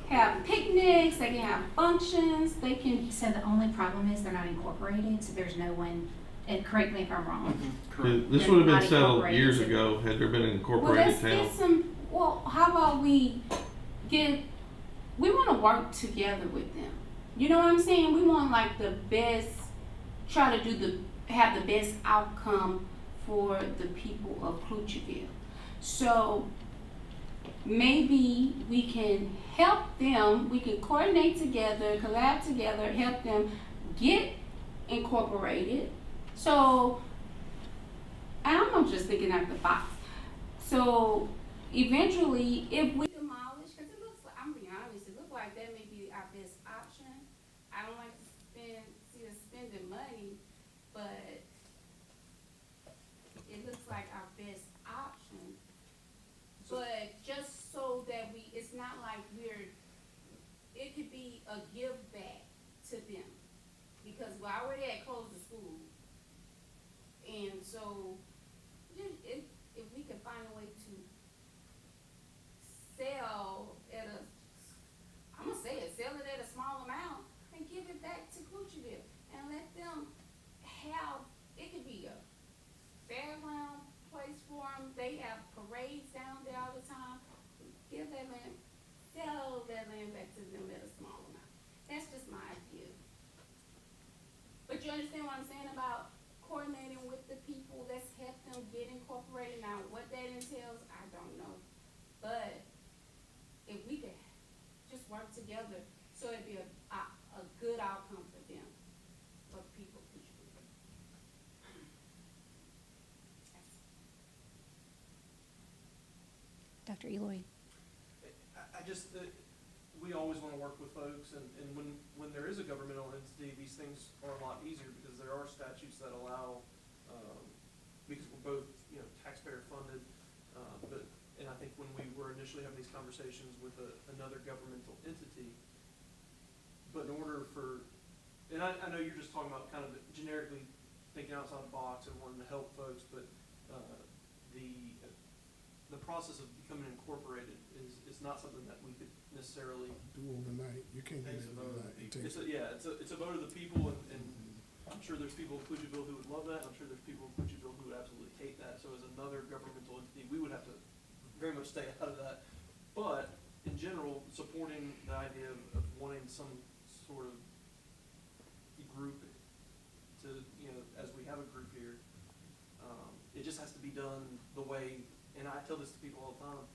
have picnics, they can have functions, they can. So the only problem is they're not incorporated, so there's no one, and correct me if I'm wrong. This would have been settled years ago had there been an incorporated town. Let's get some, how about we want to work together with them. You know what I'm saying? We want like the best, try to have the best outcome for the people of Klutcherville. So maybe we can help them, we can coordinate together, collab together, help them get incorporated. So, I'm just thinking out the box. So eventually, if we demolish, because it looks like, I'm being honest, it looks like that may be our best option. I don't like to see us spending money, but it looks like our best option. But just so that it's not like it could be a give back to them. Because we already had closed the school. And so, if we could find a way to sell sell it at a small amount and give it back to Klutcherville and let them it could be a fairground place for them. They have parades down there all the time. Give that land, sell that land back to them at a small amount. That's just my idea. But you understand what I'm saying about coordinating with the people that's helped them get incorporated. Now, what that entails, I don't know. But if we could just work together, so it'd be a good outcome for them, for people. Dr. Eloy. We always want to work with folks, and when there is a governmental entity, these things are a lot easier because there are statutes that allow, because we're both, taxpayer funded, and I think when we were initially having these conversations with another governmental entity, but in order and I know you're just talking about kind of generically thinking outside the box and wanting to help folks, but the process of becoming incorporated is not something that we could necessarily do overnight. You can't do it overnight. It's a vote of the people, and I'm sure there's people in Klutcherville who would love that. I'm sure there's people in Klutcherville who would absolutely hate that. So as another governmental entity, we would have to very much stay out of that. But in general, supporting the idea of wanting some sort of group to, as we have a group here, it just has to be done the way, and I tell this to people all the time,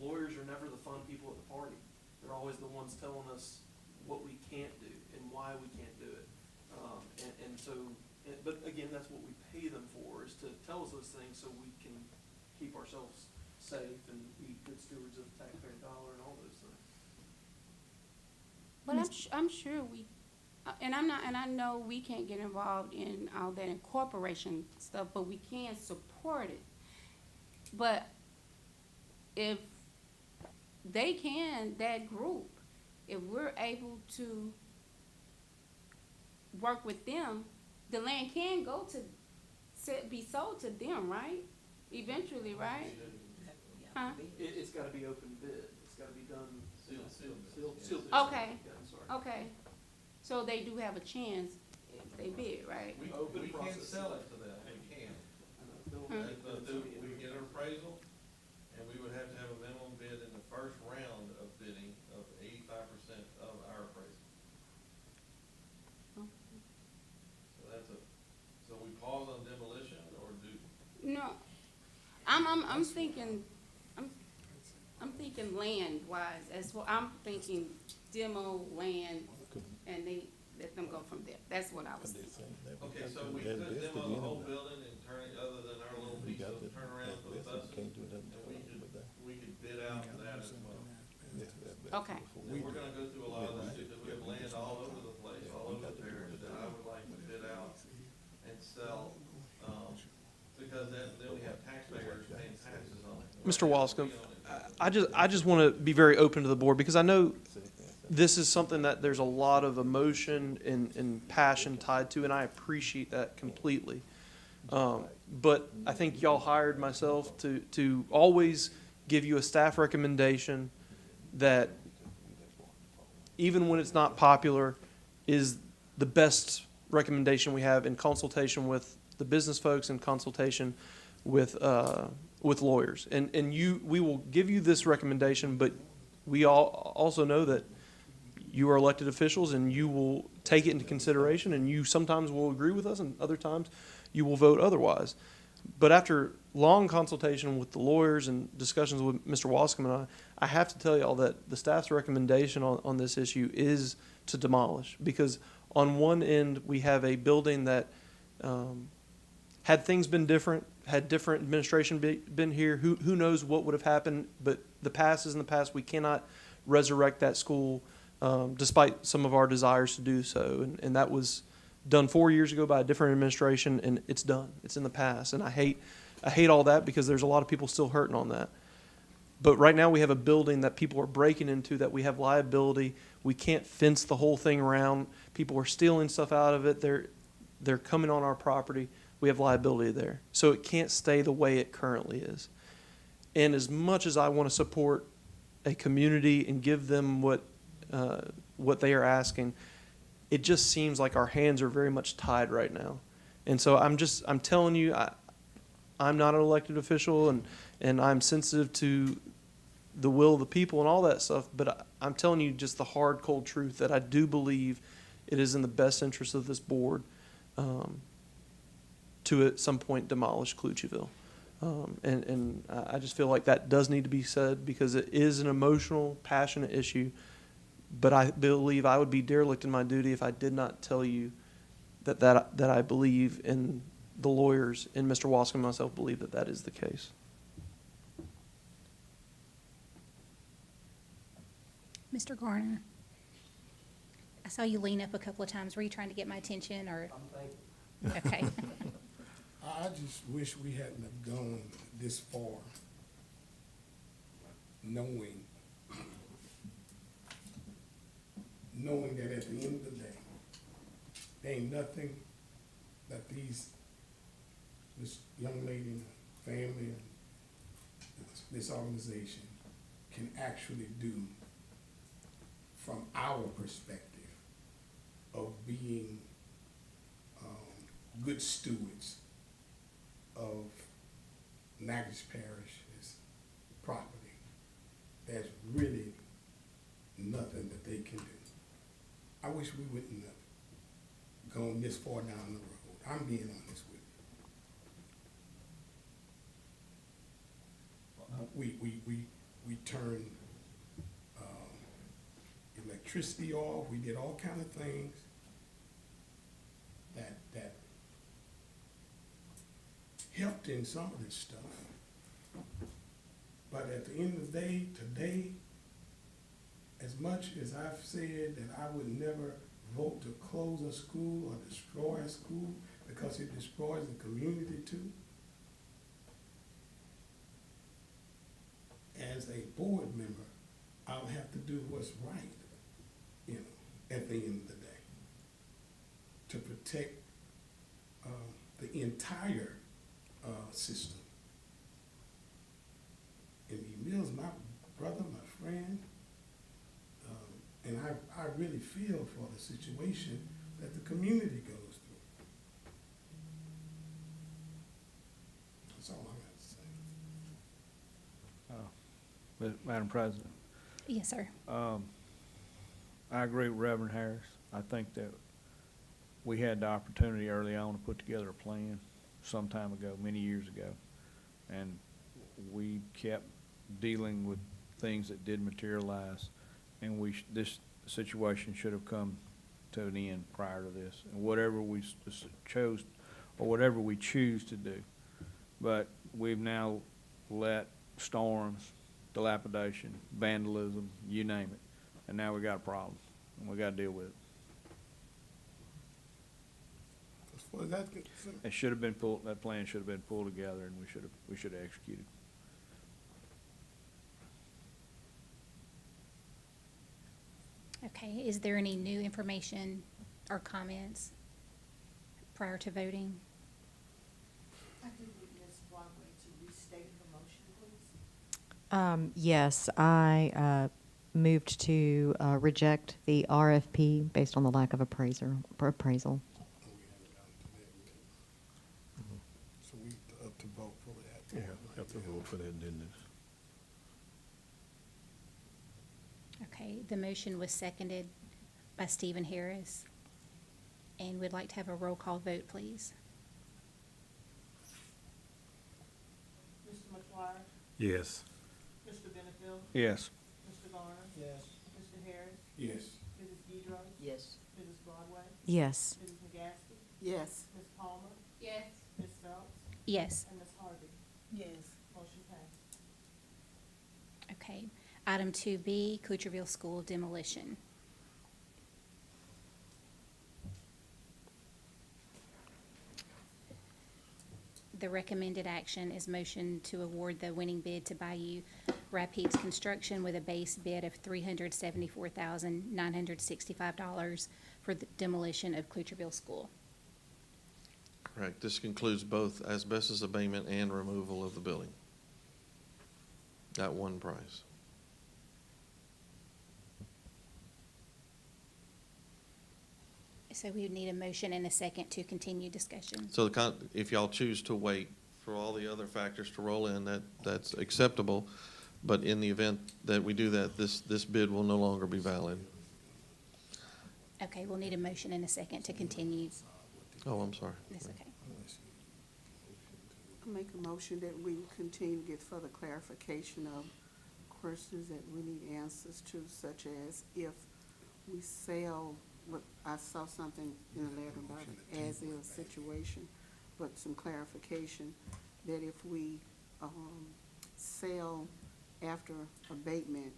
lawyers are never the fun people at the party. They're always the ones telling us what we can't do and why we can't do it. But again, that's what we pay them for, is to tell us those things so we can keep ourselves safe and be good stewards of the taxpayer dollar and all those things. But I'm sure we, and I know we can't get involved in all that incorporation stuff, but we can support it. But if they can, that group, if we're able to work with them, the land can go to, be sold to them, right? Eventually, right? Huh? It's gotta be open bid. It's gotta be done. Sealed. Okay, Yeah, I'm sorry. okay. So they do have a chance if they bid, right? We can't sell it to them, we can. We get an appraisal, and we would have to have a minimum bid in the first round of bidding of 85% of our appraisal. So we pause on demolition, or do? No, I'm thinking, I'm thinking land wise, as well, I'm thinking demo land, and they let them go from there. That's what I was thinking. Okay, so we could demo the whole building and turn it, other than our little piece of turnaround for the buses, and we could bid out that as well. Okay. And we're gonna go through a lot of this, because we have land all over the place, all over the parish, that I would like to bid out and sell, because then we have taxpayers paying taxes on it. Mr. Wascom, I just want to be very open to the board, because I know this is something that there's a lot of emotion and passion tied to, and I appreciate that completely. But I think y'all hired myself to always give you a staff recommendation that, even when it's not popular, is the best recommendation we have, in consultation with the business folks, in consultation with lawyers. And we will give you this recommendation, but we all also know that you are elected officials, and you will take it into consideration, and you sometimes will agree with us, and other times you will vote otherwise. But after long consultation with the lawyers and discussions with Mr. Wascom and I have to tell y'all that the staff's recommendation on this issue is to demolish, because on one end we have a building that, had things been different, had different administration been here, who knows what would have happened. But the past is in the past. We cannot resurrect that school, despite some of our desires to do so. And that was done 4 years ago by a different administration, and it's done. It's in the past. And I hate all that, because there's a lot of people still hurting on that. But right now we have a building that people are breaking into, that we have liability. We can't fence the whole thing around. People are stealing stuff out of it. They're coming on our property. We have liability there. So it can't stay the way it currently is. And as much as I want to support a community and give them what they are asking, it just seems like our hands are very much tied right now. And so I'm telling you, I'm not an elected official, and I'm sensitive to the will of the people and all that stuff, but I'm telling you just the hard, cold truth, that I do believe it is in the best interest of this board to at some point demolish Klutcherville. And I just feel like that does need to be said, because it is an emotional, passionate issue. But I believe I would be derelict in my duty if I did not tell you that I believe, in the lawyers, and Mr. Wascom and myself believe that is the case. Mr. Garner, I saw you lean up a couple of times. Were you trying to get my attention, or? Okay. I just wish we hadn't have gone this far, knowing that at the end of the day, there ain't nothing that this young lady and family and this organization can actually do from our perspective of being good stewards of Natchitoches Parish's property. There's really nothing that they can do. I wish we wouldn't have gone this far down the road. I'm being honest with you. we turned electricity off. We did all kind of things that helped in some of this stuff. But at the end of the day, today, as much as I've said that I would never vote to close a school or destroy a school because it destroys the community too, as a board member, I'll have to do what's right, you know, at the end of the day, to protect the entire system. And Emil's my brother, my friend, and I really feel for the situation that the community goes through. That's all I got to say. Madam President. Yes, sir. I agree with Reverend Harris. I think that we had the opportunity early on to put together a plan some time ago, many years ago, and we kept dealing with things that did materialize, and this situation should have come to an end prior to this, and whatever we chose or whatever we choose to do. But we've now let storms, dilapidation, vandalism, you name it, and now we got a problem, and we got to deal with it. As far as that's concerned, It should have been pulled. That plan should have been pulled together, and we should have executed. Okay, is there any new information or comments prior to voting? I think we need Ms. Broadway to restate her motion, please. Yes, I moved to reject the RFP based on the lack of appraisal. so we have to vote for that. Yeah, we have to vote for that, didn't it? Okay, the motion was seconded by Stephen Harris. And we'd like to have a roll call vote, please. Mr. McGuire? Yes. Mr. Benefield? Yes. Mr. Garner? Yes. Mr. Harris? Yes. Mrs. Guidry? Yes. Mrs. Broadway? Yes. Mrs. McGaskey? Yes. Ms. Palmer? Yes. Ms. Phelps? Yes. And Ms. Harvey? Yes. Motion passed. Okay. Item 2B, Klutcherville School demolition. The recommended action is motion to award the winning bid to Bayou Rapids Construction with a base bid of $374,965 for the demolition of Klutcherville School. Correct. This concludes both asbestos abatement and removal of the building at one price. So we would need a motion and a second to continue discussion. So if y'all choose to wait for all the other factors to roll in, that's acceptable. But in the event that we do that, this bid will no longer be valid. Okay, we'll need a motion and a second to continue. Oh, I'm sorry. That's okay. I make a motion that we continue to get further clarification of questions that we need answers to, such as if we sell, I saw something in the letter about an as-is situation, but some clarification that if we sell after abatement,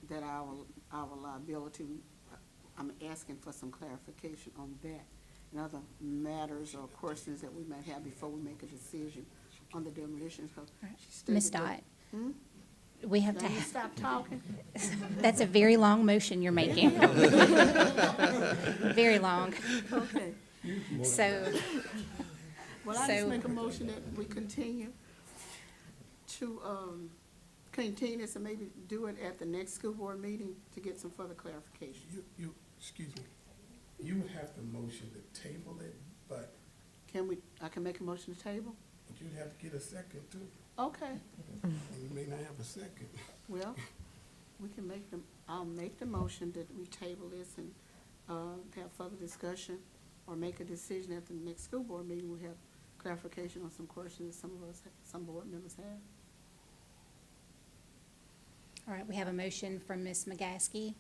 that our liability, I'm asking for some clarification on that and other matters or questions that we might have before we make a decision on the demolition. Ms. Dot, we have to. Stop talking. That's a very long motion you're making. Very long. Okay. So. Well, I just make a motion that we continue to continue this and maybe do it at the next school board meeting to get some further clarification. Excuse me, you would have to motion to table it, but. I can make a motion to table? But you'd have to get a second too. Okay. And you may not have a second. Well, we can I'll make the motion that we table this and have further discussion or make a decision at the next school board meeting. We'll have clarification on some questions some board members have. All right, we have a motion from Ms. McGaskey.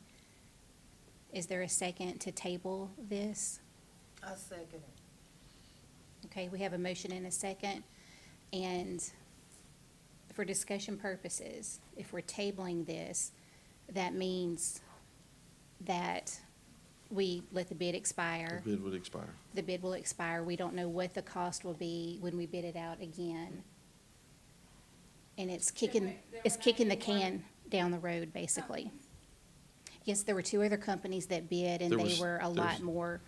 Is there a second to table this? I second it. Okay, we have a motion and a second. And for discussion purposes, if we're tabling this, that means that we let the bid expire. The bid would expire. The bid will expire. We don't know what the cost will be when we bid it out again. And it's kicking the can down the road, basically. Yes, there were 2 other companies that bid, and they were a lot more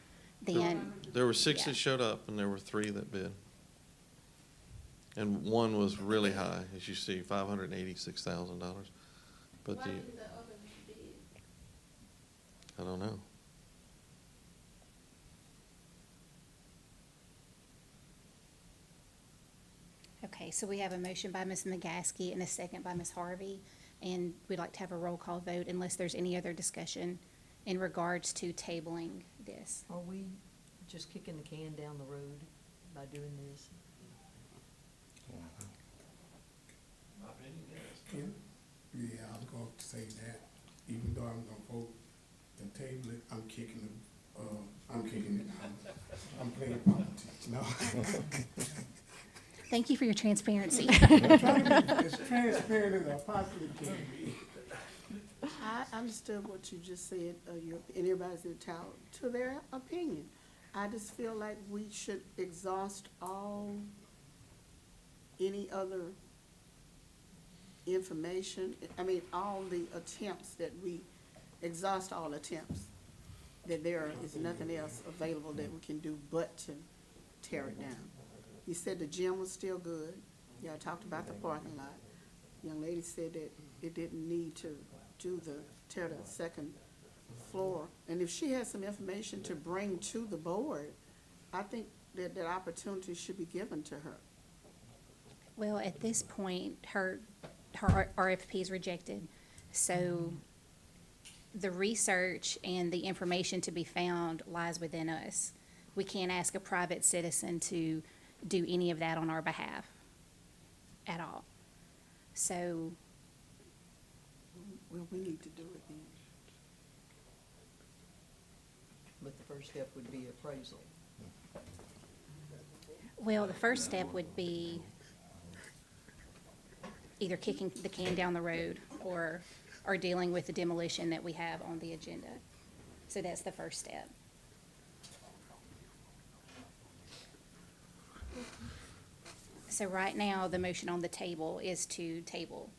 than. There were 6 yeah. that showed up, and there were 3 that bid. And one was really high, as you see, $586,000. But Why didn't the others bid? I don't know. Okay, so we have a motion by Ms. McGaskey and a second by Ms. Harvey, and we'd like to have a roll call vote unless there's any other discussion in regards to tabling this. Are we just kicking the can down the road by doing this? My opinion, yes. Yeah, I was going to say that, even though I'm gonna vote to table it, I'm kicking it out. I'm playing politics, no. Thank you for your transparency. I'm trying to be as transparent as I possibly can be. I understood what you just said, and everybody's entitled to their opinion. I just feel like we should exhaust any other information, all the attempts that we exhaust all attempts, that there is nothing else available that we can do but to tear it down. You said the gym was still good. Y'all talked about the parking lot. Young lady said that it didn't need to tear the second floor. And if she has some information to bring to the board, I think that opportunity should be given to her. Well, at this point, her RFP is rejected. So the research and the information to be found lies within us. We can't ask a private citizen to do any of that on our behalf at all. So. Well, we need to do it then. But the first step would be appraisal. Well, the first step would be either kicking the can down the road or dealing with the demolition that we have on the agenda. So that's the first step. So right now, the motion on the table is to table.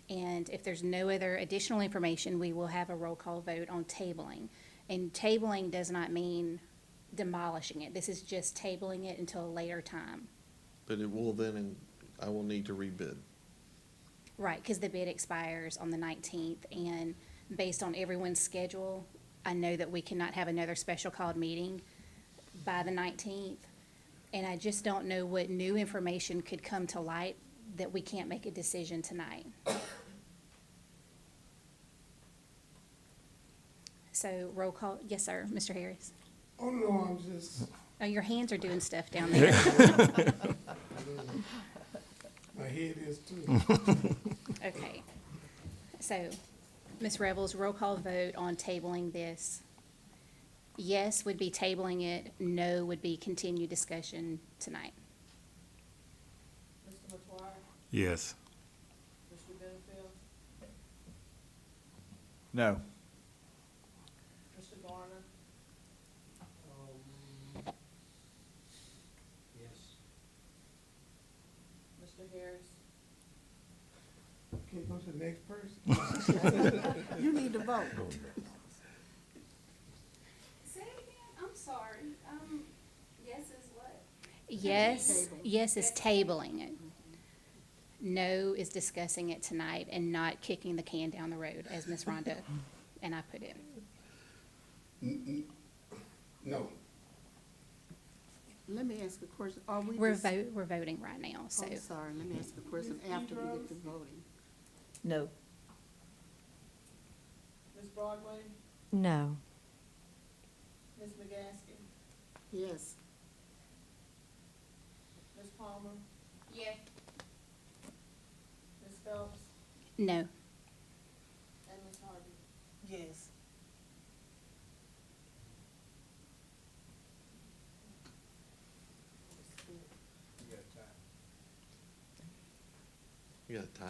And if there's no other additional information, we will have a roll call vote on tabling. And tabling does not mean demolishing it. This is just tabling it until a later time. But it will then, and I will need to rebid. Right, because the bid expires on the 19th, and based on everyone's schedule, I know that we cannot have another special called meeting by the 19th. And I just don't know what new information could come to light that we can't make a decision tonight. So roll call, yes, sir, Mr. Harris. Oh, no, I'm just. Oh, your hands are doing stuff down there. My head is too. Okay. So, Ms. Revels, roll call vote on tabling this. Yes would be tabling it, no would be continued discussion tonight. Mr. McGuire? Yes. Mr. Benfield? No. Mr. Garner? Yes. Mr. Harris? Can you go to the next person? You need to vote. Say it again, I'm sorry, yes is what? Yes is tabling it. No is discussing it tonight and not kicking the can down the road, as Ms. Rhonda and I put it. No. Let me ask a question. Are we We're just- voting right now, so. I'm sorry, let me ask a question after we get to voting. No. Ms. Broadway? No. Ms. McGaskey? Yes. Ms. Palmer? Yes. Ms. Phelps? No. And Ms. Harvey? Yes. You got a tie?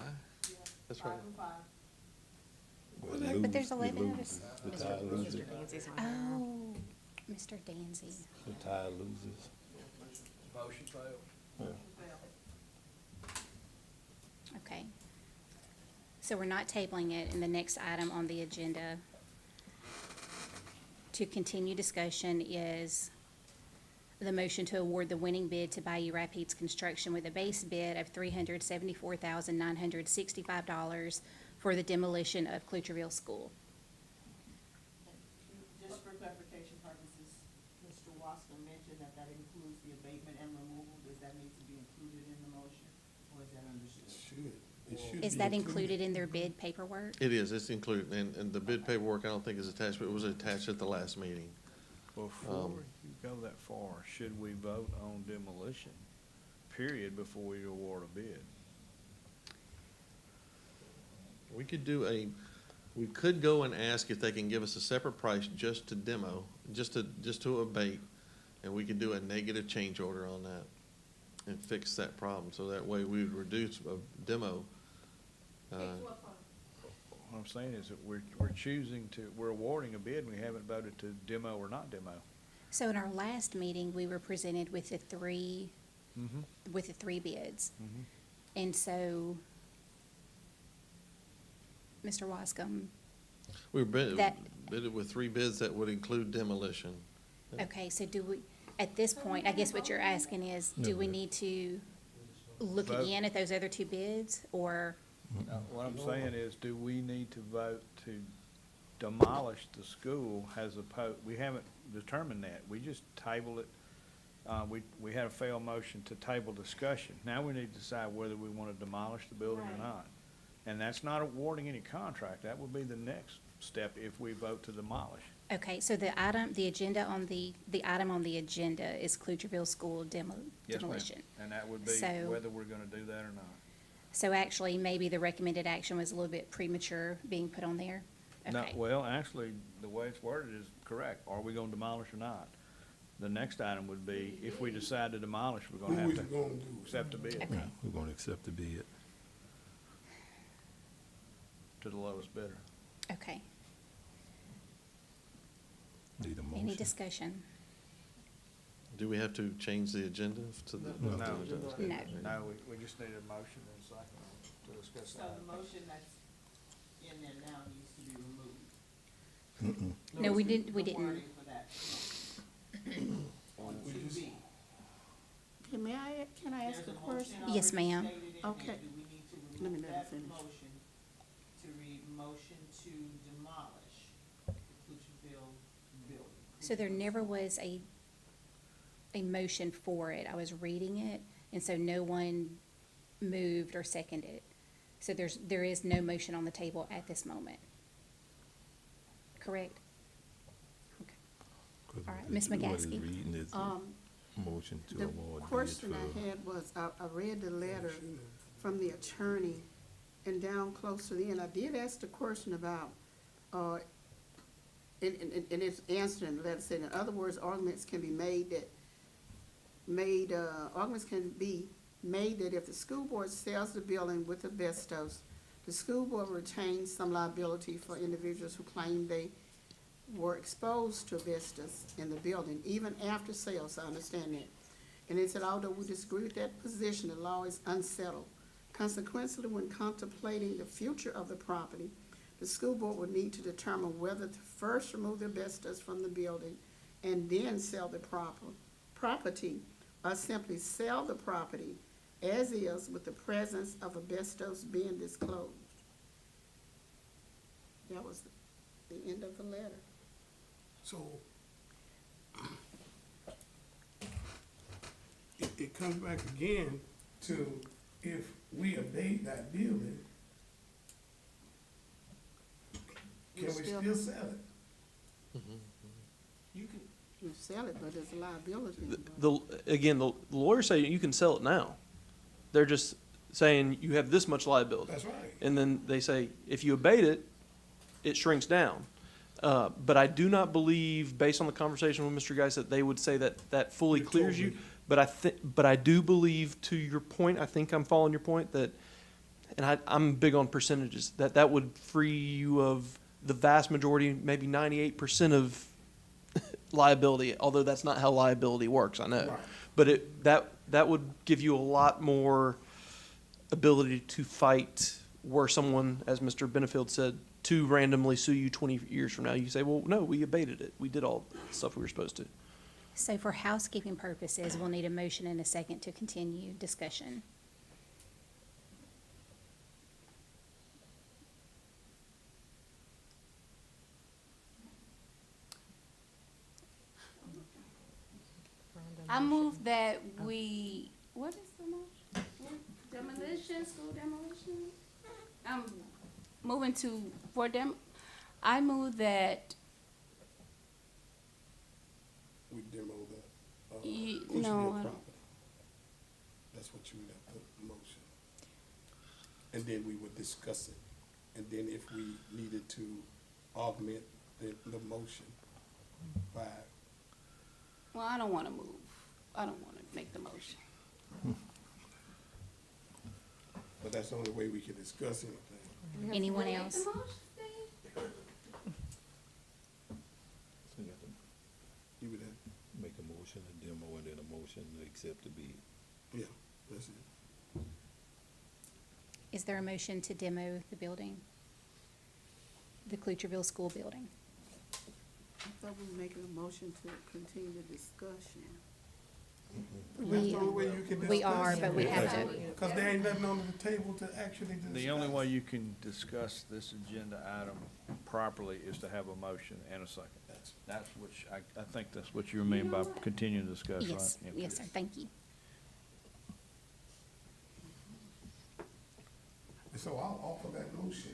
That's right. 5 and 5. But there's 11 of us. The tie loses. Oh, Mr. Danzy. The tie loses. Motion failed. Yeah. Okay. So we're not tabling it, and the next item on the agenda to continue discussion is the motion to award the winning bid to Bayou Rapids Construction with a base bid of $374,965 for the demolition of Klutcherville School. Just for clarification purposes, Mr. Wascom mentioned that that includes the abatement and removal. Does that need to be included in the motion, or is that understood? Is that included in their bid paperwork? It is, it's included, and the bid paperwork I don't think is attached, but it was attached at the last meeting. Before you go that far, should we vote on demolition, period, before we award a bid? We could go and ask if they can give us a separate price just to demo, just to abate, and we could do a negative change order on that and fix that problem, so that way we would reduce a demo. What I'm saying is that we're awarding a bid, and we haven't voted to demo or not demo. So in our last meeting, we were presented with the three bids. And so, Mr. Wascom, We bid it with 3 bids that would include demolition. okay, so do we, at this point, I guess what you're asking is, do we need to look Vote. again at those other 2 bids, or? What I'm saying is, do we need to vote to demolish the school as opposed, we haven't determined that. We just tabled it. We had a failed motion to table discussion. Now we need to decide whether we want to demolish the building or not. And that's not awarding any contract. That would be the next step if we vote to demolish. Okay, so the item, the item on the agenda is Klutcherville School Yes, ma'am. demolition. And that would be So- whether we're gonna do that or not. So actually, maybe the recommended action was a little bit premature being put on there? No, Okay. well, actually, the way it's worded is correct. Are we gonna demolish or not? The next item would be, if we decide to demolish, we're gonna have to accept the bid Okay. We're gonna accept the bid. to the lowest bidder. Okay. Need a motion. Any discussion? Do we have to change the agenda to the? No, No. we just need a motion and a second to discuss So that. the motion that's in there now needs to be removed. No, we didn't, The wording for that. On 2B. Can I ask a There's a question? motion Yes, already ma'am. stated in there. Okay. Do we need to Let me remove let her that finish. motion to read motion to demolish the Klutcherville building? So there never was a motion for it. I was reading it, and so no one moved or seconded. So there is no motion on the table at this moment. Correct? Okay. All right, Ms. What is McGaskey. reading is the motion to The award bid question I for. had was, I read the letter from the attorney, and down close to the end, I did ask the question about, and it's answered in the letter, saying, in other words, arguments can be made that if the school board sells the building with asbestos, the school board retains some liability for individuals who claim they were exposed to asbestos in the building, even after sales. So I understand that. And it said, although we disagree with that position, the law is unsettled. Consequently, when contemplating the future of the property, the school board would need to determine whether to first remove the asbestos from the building and then sell the property, or simply sell the property as is with the presence of asbestos being disclosed. That was the end of the letter. So, it comes back again to if we abate that building, can we still sell it? You can, You sell it, but there's a liability. Again, the lawyers say you can sell it now. They're just saying you have this much liability. That's right. And then they say, if you abate it, it shrinks down. But I do not believe, based on the conversation with Mr. Geis, that they would say that that fully clears you. But I do believe, to your point, I think I'm following your point, that, and I'm big on percentages, that would free you of the vast majority, maybe 98% of liability, although that's not how liability works, I know. Right. But that would give you a lot more ability to fight where someone, as Mr. Benefield said, to randomly sue you 20 years from now. You say, well, no, we abated it. We did all the stuff we were supposed to. So for housekeeping purposes, we'll need a motion and a second to continue discussion. I move that we, what is the motion? Demolition, school demolition? I'm moving to, I move that, We demo the, Ye- Klutcherville no, I don't. property. That's what you would have put in motion. And then we would discuss it. And then if we needed to augment the motion by, well, I don't want to move. I don't want to make the motion. but that's the only way we can discuss anything. Anyone Make else? the motion, Steve? You would have, Make a motion, a demo, and then a motion to accept the bid. yeah, that's it. Is there a motion to demo the building? The Klutcherville School Building? I thought we were making a motion to continue the discussion. That's the only way you can discuss. We are, but we have to. Because there ain't nothing on the table to actually discuss. The only way you can discuss this agenda item properly is to have a motion and a second. That's what, I think that's what you mean by continuing to discuss, right? Yes, yes, sir, thank you. So I'll offer that motion.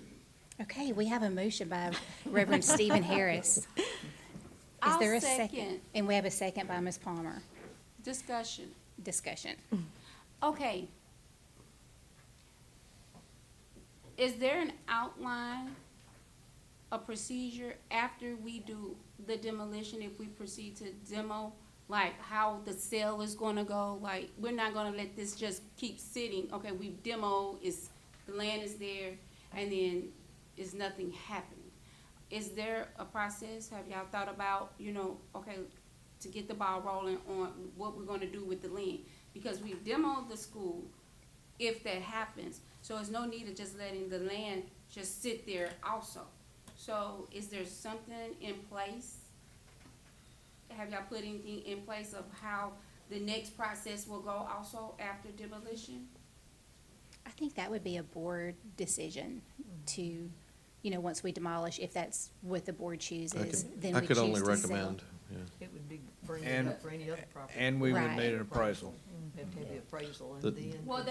Okay, we have a motion by Reverend Stephen Harris. Is I'll there a second. And we have a second by Ms. Palmer. Discussion. Discussion. Okay. Is there an outline, a procedure after we do the demolition, if we proceed to demo? Like how the sale is gonna go? Like, we're not gonna let this just keep sitting. Okay, we've demoed, the land is there, and then is nothing happening. Is there a process? Have y'all thought about, okay, to get the ball rolling on what we're gonna do with the land? Because we've demoed the school, if that happens. So there's no need of just letting the land just sit there also. So is there something in place? Have y'all put anything in place of how the next process will go also after demolition? I think that would be a board decision to, once we demolish, if that's what the board chooses, then we choose to sell. It would be bringing And- it up for any other property. And we would Right. need an appraisal. Have to have the appraisal and The- then. Well,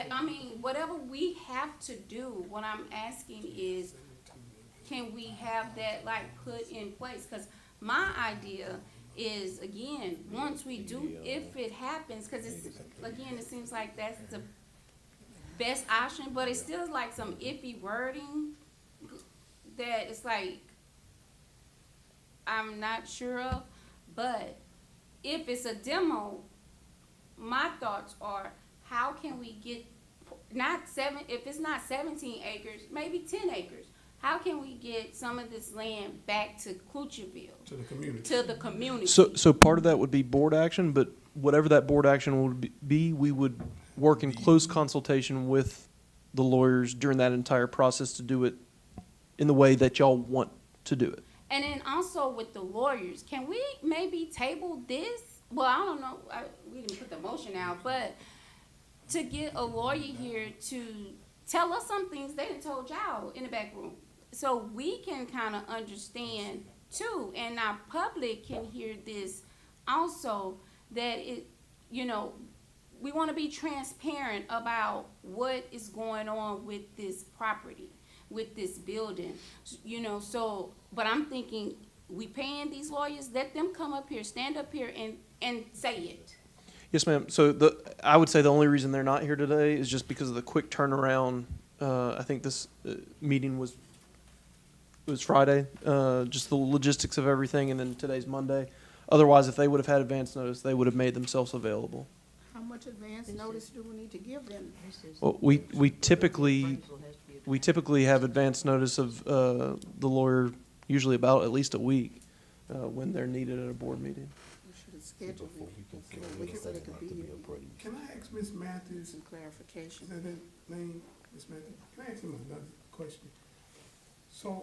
whatever we have to do, what I'm asking is, can we have that put in place? Cause my idea is, again, once we do, if it happens, cause it seems like that's the best option, but it's still some iffy wording that it's I'm not sure of. But if it's a demo, my thoughts are, how can we get, if it's not 17 acres, maybe 10 acres. How can we get some of this land back to Klutcherville? To the community. To the community. So part of that would be board action, but whatever that board action would be, we would work in close consultation with the lawyers during that entire process to do it in the way that y'all want to do it. And then also with the lawyers, can we maybe table this? Well, I don't know, we didn't put the motion out, but to get a lawyer here to tell us some things they done told y'all in the back room. So we can kind of understand too, and our public can hear this also, that we want to be transparent about what is going on with this property, with this building, so, but I'm thinking, we paying these lawyers, let them come up here, stand up here and say it. Yes, ma'am. So I would say the only reason they're not here today is just because of the quick turnaround. I think this meeting was Friday, just the logistics of everything, and then today's Monday. Otherwise, if they would have had advance notice, they would have made themselves available. How much advance notice do we need to give them? Well, we typically have advance notice of the lawyer usually about at least a week when they're needed at a board meeting. We should have scheduled it so they could be here. Can I ask Ms. Matthews? Some clarification. Is that her name, Ms. Matthews? Can I ask him another question? So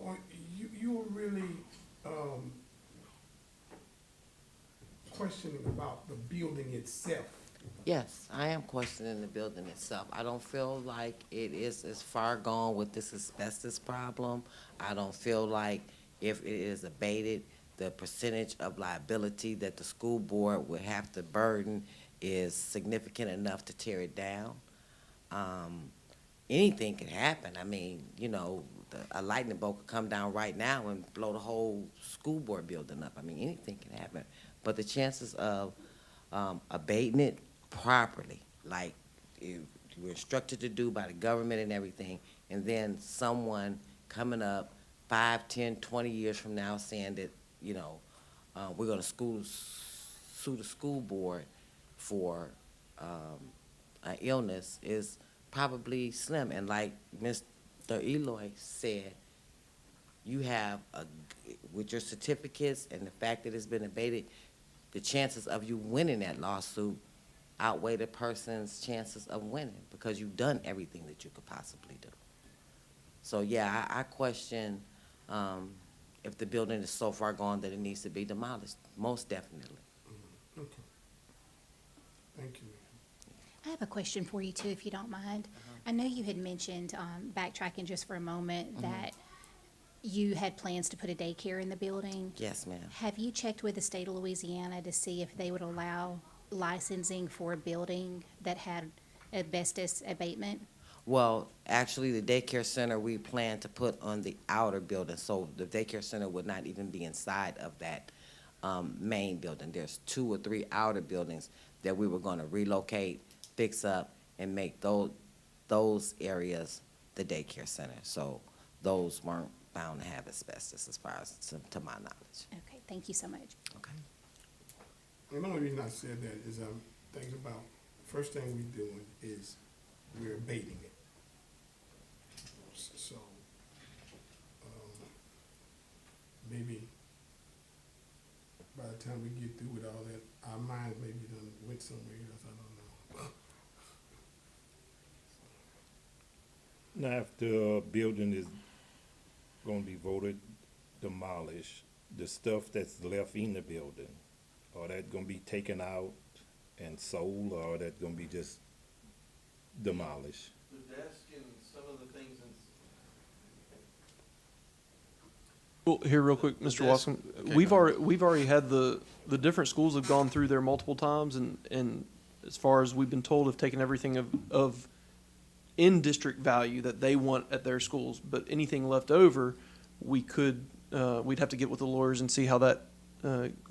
you were really questioning about the building itself. Yes, I am questioning the building itself. I don't feel like it is as far gone with this asbestos problem. I don't feel like if it is abated, the percentage of liability that the school board would have to burden is significant enough to tear it down. Anything could happen. I mean, you know, a lightning bolt could come down right now and blow the whole school board building up. I mean, anything can happen. But the chances of abating it properly, like we're instructed to do by the government and everything, and then someone coming up 5, 10, 20 years from now saying that, you know, we're going to sue the school board for an illness is probably slim. And like Mr. Eloy said, you have, with your certificates and the fact that it's been abated, the chances of you winning that lawsuit outweigh the person's chances of winning because you've done everything that you could possibly do. So yeah, I question if the building is so far gone that it needs to be demolished, most definitely. Okay. Thank you, ma'am. I have a question for you too, if you don't mind. I know you had mentioned, backtracking just for a moment, that you had plans to put a daycare in the building. Yes, ma'am. Have you checked with the state of Louisiana to see if they would allow licensing for a building that had asbestos abatement? Well, actually, the daycare center we plan to put on the outer building, so the daycare center would not even be inside of that main building. There's 2 or 3 outer buildings that we were going to relocate, fix up, and make those areas the daycare center. So those weren't bound to have asbestos as far as to my knowledge. Okay, thank you so much. Okay. And the only reason I said that is I'm thinking about, first thing we're doing is we're abating it. So, maybe by the time we get through with all that, our minds maybe done went somewhere else, I don't know. Now, if the building is gonna be voted demolished, the stuff that's left in the building, are that gonna be taken out and sold, or are that gonna be just demolished? The desk and some of the things in. Well, here real quick, Mr. Watson, Okay, we've go ahead. already had the different schools have gone through there multiple times, and as far as we've been told, have taken everything of in district value that they want at their schools, but anything left over, we'd have to get with the lawyers and see how that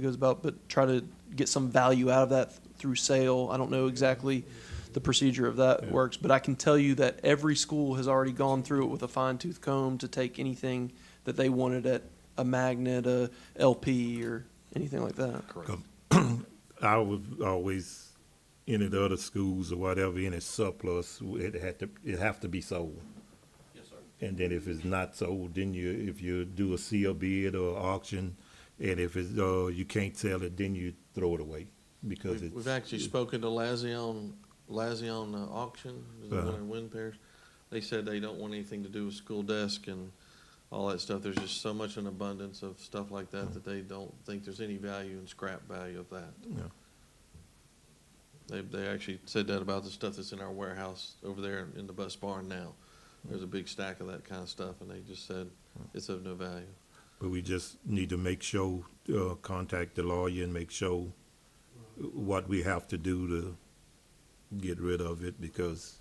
goes about, but try to get some value out of that through sale. I don't know exactly the procedure of that works, but I can tell you that every school has already gone through it with a fine-tooth comb to take anything that they wanted at a magnet, a LP, or anything like that. Correct. I was always, any of the other schools or whatever, any surplus, it have to be sold. Yes, sir. And then if it's not sold, then if you do a seal bid or auction, and if it's, you can't sell it, then you throw it away, because We've actually spoken to Lazion Auction, the one in Wind Parish. They said they don't want anything to do with school desk and all that stuff. There's just so much an abundance of stuff like that that they don't think there's any value in scrap value of that. Yeah. They actually said that about the stuff that's in our warehouse over there in the bus barn now. There's a big stack of that kind of stuff, and they just said it's of no value. But we just need to make sure, contact the lawyer and make sure what we have to do to get rid of it, because,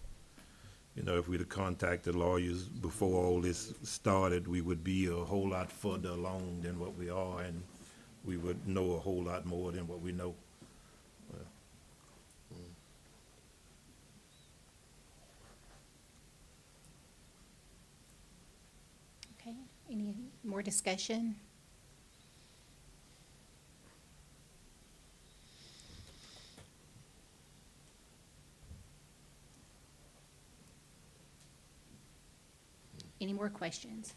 you know, if we'd have contacted lawyers before all this started, we would be a whole lot further along than what we are, and we would know a whole lot more than what we know. more discussion? Any more questions?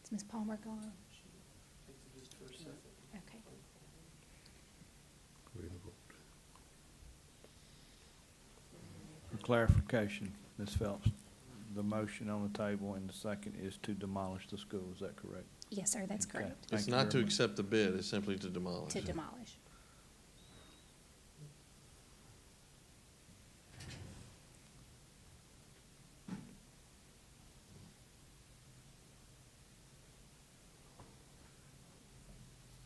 Is Ms. Palmer gone? Okay. For clarification, Ms. Phelps, the motion on the table and the second is to demolish the school, is that correct? Yes, sir, that's Okay. correct. Thank It's you not to very much. accept the bid, it's simply to demolish. To demolish.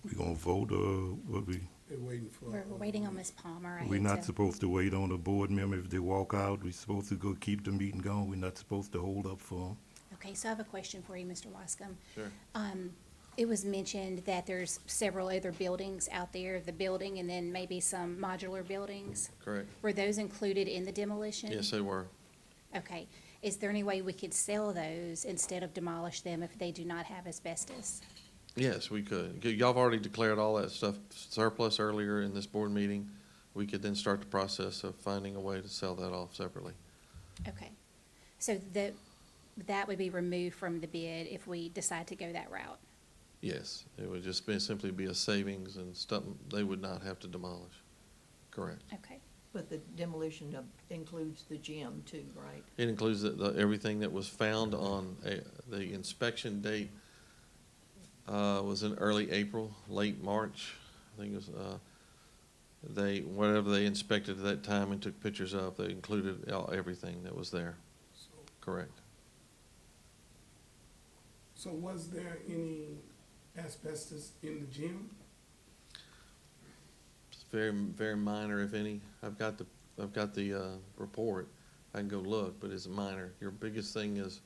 We gonna vote or what we? They're waiting for. We're waiting on Ms. Palmer. I We're hate not to- supposed to wait on a board member if they walk out. We're supposed to go keep the meeting going. We're not supposed to hold up for them. Okay, so I have a question for you, Mr. Wascom. Sure. It was mentioned that there's several other buildings out there, the building and then maybe some modular buildings. Correct. Were those included in the demolition? Yes, they were. Okay. Is there any way we could sell those instead of demolish them if they do not have asbestos? Yes, we could. Y'all have already declared all that stuff surplus earlier in this board meeting. We could then start the process of finding a way to sell that off separately. Okay. So that would be removed from the bid if we decide to go that route? Yes, it would just simply be a savings and stuff they would not have to demolish. Correct. Okay. But the demolition includes the gym too, right? It includes everything that was found on the inspection date was in early April, late March. I think it was, whatever they inspected at that time and took pictures of, they included everything that was there. Correct. So was there any asbestos in the gym? It's very, very minor, if any. I've got the report. I can go look, but it's minor. Your biggest thing is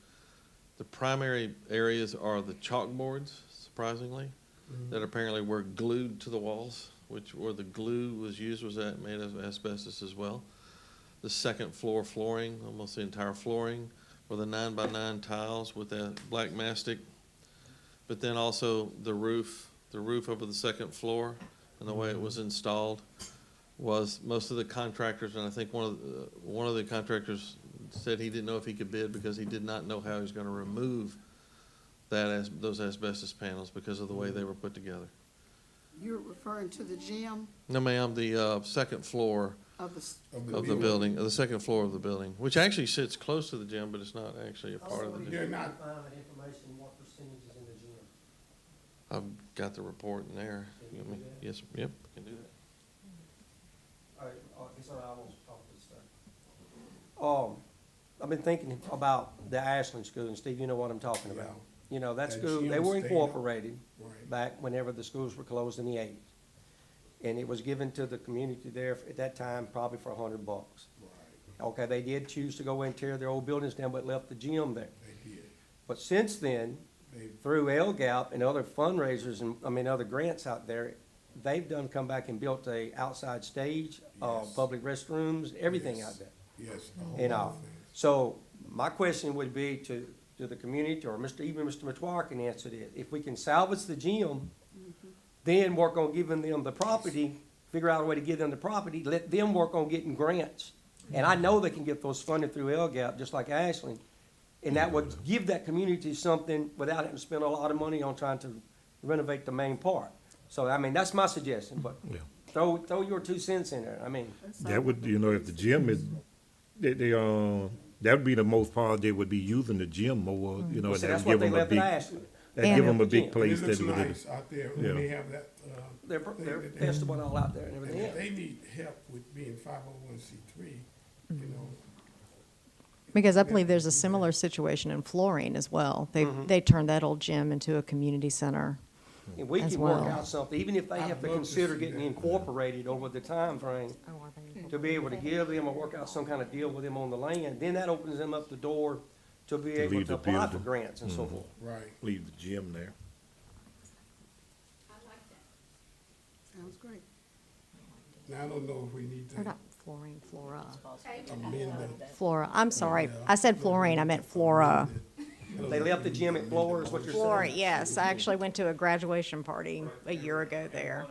the primary areas are the chalkboards, surprisingly, that apparently were glued to the walls, where the glue was used was made of asbestos as well. The second floor flooring, almost the entire flooring, were the 9x9 tiles with that black mastic. But then also the roof over the second floor and the way it was installed was most of the contractors, and I think one of the contractors said he didn't know if he could bid because he did not know how he was going to remove those asbestos panels because of the way they were put together. You're referring to the gym No, ma'am, the second floor of the building, the second floor of the building, which actually sits close to the gym, but it's not actually a part of the gym. They're not. Information, what percentage is in the gym? I've got the report in there. Can you do that? Yes, yep, can do that. All right, sorry, I won't talk this stuff. I've been thinking about the Ashland School, and Steve, you know what I'm talking about. You know, that school, they were incorporated back whenever the schools were closed in the 80s. And it was given to the community there at that time, probably for $100. Okay, they did choose to go and tear their old buildings down, but left the gym there. They did. But since then, through LGAP and other fundraisers and, other grants out there, they've come back and built a outside stage, public restrooms, everything out there. Yes. And, so my question would be to the community, or even Mr. Matoir can answer this. If we can salvage the gym, then work on giving them the property, figure out a way to give them the property, let them work on getting grants. And I know they can get those funded through LGAP, just like Ashland. And that would give that community something without having to spend a lot of money on trying to renovate the main part. So, that's my suggestion, but throw your 2 cents in there, That would, if the gym is, that would be the most part they would be using the gym more, Well, see, that that's would give what they them a left big, in Ashland. that give them a big It place. It looks that would- nice out there when they have that. They're festival all out there and everything else. They need help with being 501c3, you know. Because I believe there's a similar situation in Florine as well. They turned that old gym into a community center And we as can work well. out something, even if they have to consider getting incorporated over the time frame, to be able to give them or work out some kind of deal with them on the land, then that opens them up the door to be able leave to the apply for building. grants and so forth. Right. Leave the gym there. Sounds great. Now, I don't know if we need to Fluorine, flora. amend Flora, I'm sorry. I said fluorine, I meant flora. They left the gym at Flora, is what you're saying? Flora, yes. I actually went to a graduation party a year ago there.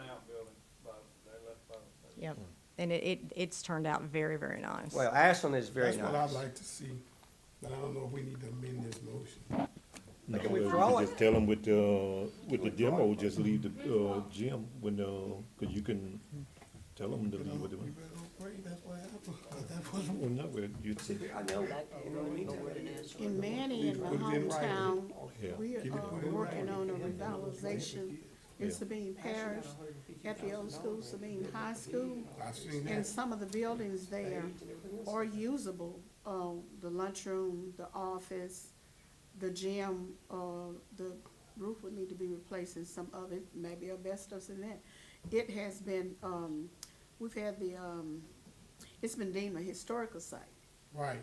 Yep. And it's turned out very, very nice. Well, Ashland is very That's what nice. I'd like to see, but I don't know if we need to amend this motion. No, can if withdraw you it. just tell them with the demo, just leave the, gym when, cause you can tell them to leave with them. That's what happened. Well, no, well, you, I know, in the meantime. In Manny, in my Put it in writing. hometown, Yeah. we Can you put it are in working on writing? a revitalization in Sabine Parish at the old school, Sabine High School. I've seen And that. some of the buildings there are usable, the lunchroom, the office, the gym, the roof would need to be replaced and some of it, maybe asbestos in that. It has been, we've had it's been deemed a historical site. Right.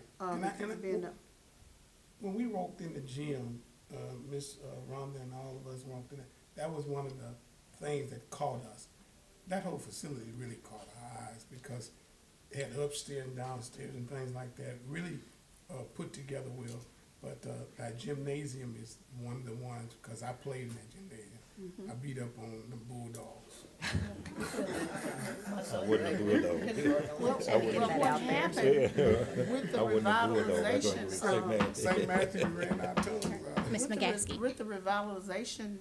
When we walked in the gym, Miss Rhonda and all of us walked in, that was one of the things that caught us. That whole facility really caught our eyes because it had upstairs and downstairs and things like that, really put together well. But that gymnasium is one of the ones, because I played in that gymnasium. I beat up on the Bulldogs. I wouldn't do it though. What happened with the I wouldn't do it though. That's revitalization, what St. Matthew ran out too. Ms. McGaskey. with the revitalization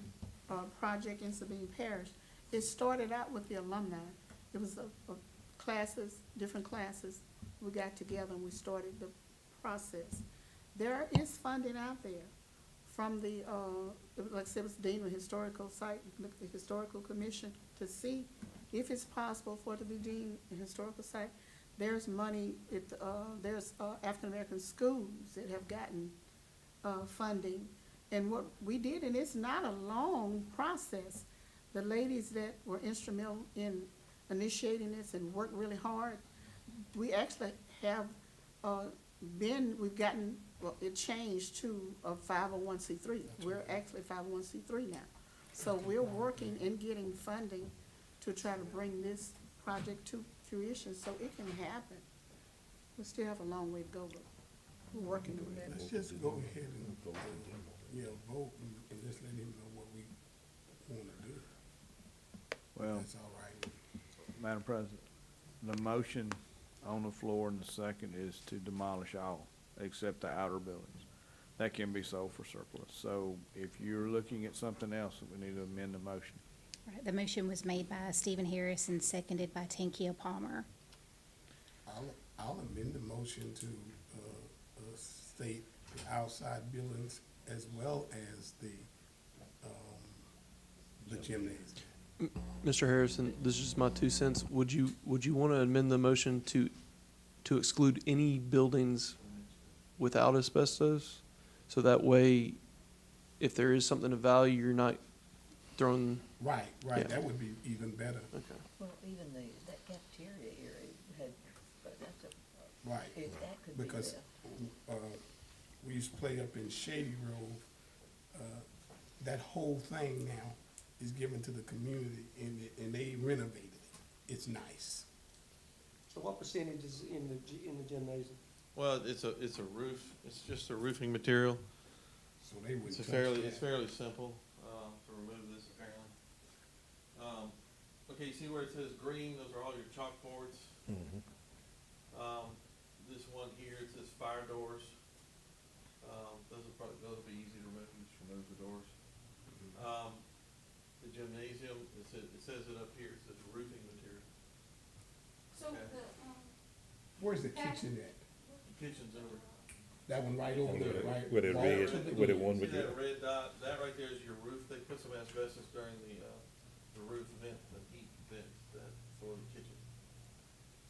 project in Sabine Parish, it started out with the alumni. It was classes, different classes. We got together and we started the process. There is funding out there from the, like I said, it was deemed a historical site, the historical commission, to see if it's possible for it to be deemed a historical site. There's money, there's African-American schools that have gotten funding. And what we did, and it's not a long process, the ladies that were instrumental in initiating this and worked really hard, we actually have we've gotten, well, it changed to a 501c3. We're actually 501c3 now. So we're working and getting funding to try to bring this project to fruition so it can happen. We still have a long way to go, but we're working on it. Let's just go ahead and vote and just let him know what we want to do. Well, That's all right. Madam President, the motion on the floor and the second is to demolish all, except the outer buildings. That can be sold for surplus. So if you're looking at something else, we need to amend the motion. Right, the motion was made by Stephen Harris and seconded by Tankia Palmer. I'll amend the motion to state the outside buildings as well as the gymnasium. Mr. Harrison, this is just my 2 cents. Would you want to amend the motion to exclude any buildings without asbestos? So that way, if there is something of value, you're not throwing. Right, Yeah. that would be even better. Okay. Well, even that cafeteria area had, but that's a. Right, That could be because we used to play up in Shady Grove. That whole thing now is given to the community and they renovated it. It's nice. So what percentage is in the gymnasium? Well, it's a roof, it's just a roofing material. So they wouldn't It's touch fairly, that. it's fairly simple, to remove this apparently. Okay, you see where it says green, those are all your chalkboards. This one here, it says fire doors. Those will be easy to remove, you just remove the doors. The gymnasium, it says it up here, it says roofing material. So Okay. Where's the kitchen at? Kitchen's over. That one right over there, right? Where that red, where that one See with that the, red dot, that right there is your roof, they put some asbestos during the roof vent, the heat vent, that for the kitchen.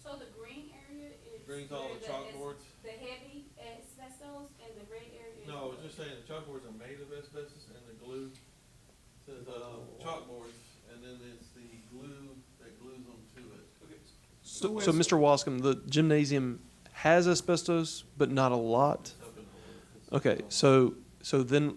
So the green area is Green's all where the chalkboards? the heavy asbestos, and the red area is. No, I was just saying the chalkboards are made of asbestos and the glue says, chalkboards, and then it's the glue that glues them to it. So Mr. Wascom, the gymnasium has asbestos, but not a lot? Okay, so then,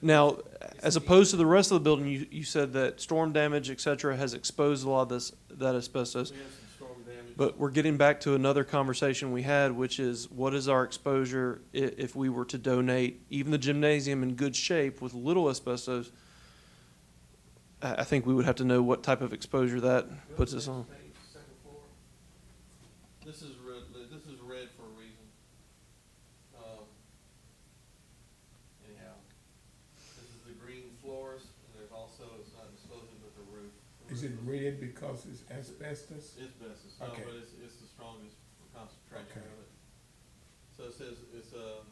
now, as opposed to the rest of the building, you said that storm damage, et cetera, has exposed a lot of that asbestos. We have some storm But we're getting back to another conversation we had, which is what is our exposure if we were to donate even the gymnasium in good shape with little asbestos? I think we would have to know what type of exposure that puts us on. Second floor. This is red, for a reason. Anyhow, this is the green floors, and there's also, it's not disclosing, but the roof. Is it red because it's asbestos? It's asbestos, no, Okay. but it's the strongest concentration Okay. of it. So it says it's those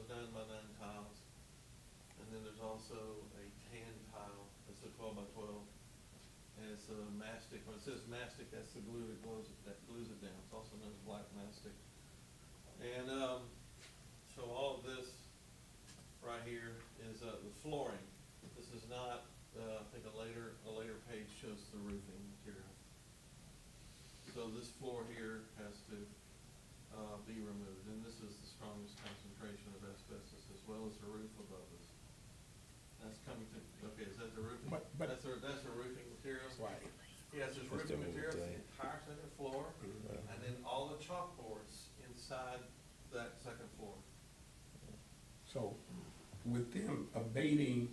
9x9 tiles, and then there's also a tan tile, it's a 12x12, and it's a mastic. When it says mastic, that's the glue that glues it down. It's also known as black mastic. And so all of this right here is the flooring. This is not. I think a later page shows the roofing material. So this floor here has to be removed, and this is the strongest concentration of asbestos, as well as the roof above us. That's coming to. Okay, is that the roofing? But that's the roofing material. Right. Yes, there's roofing material, the entire second floor, and then all the chalkboards inside that second floor. So with them abating,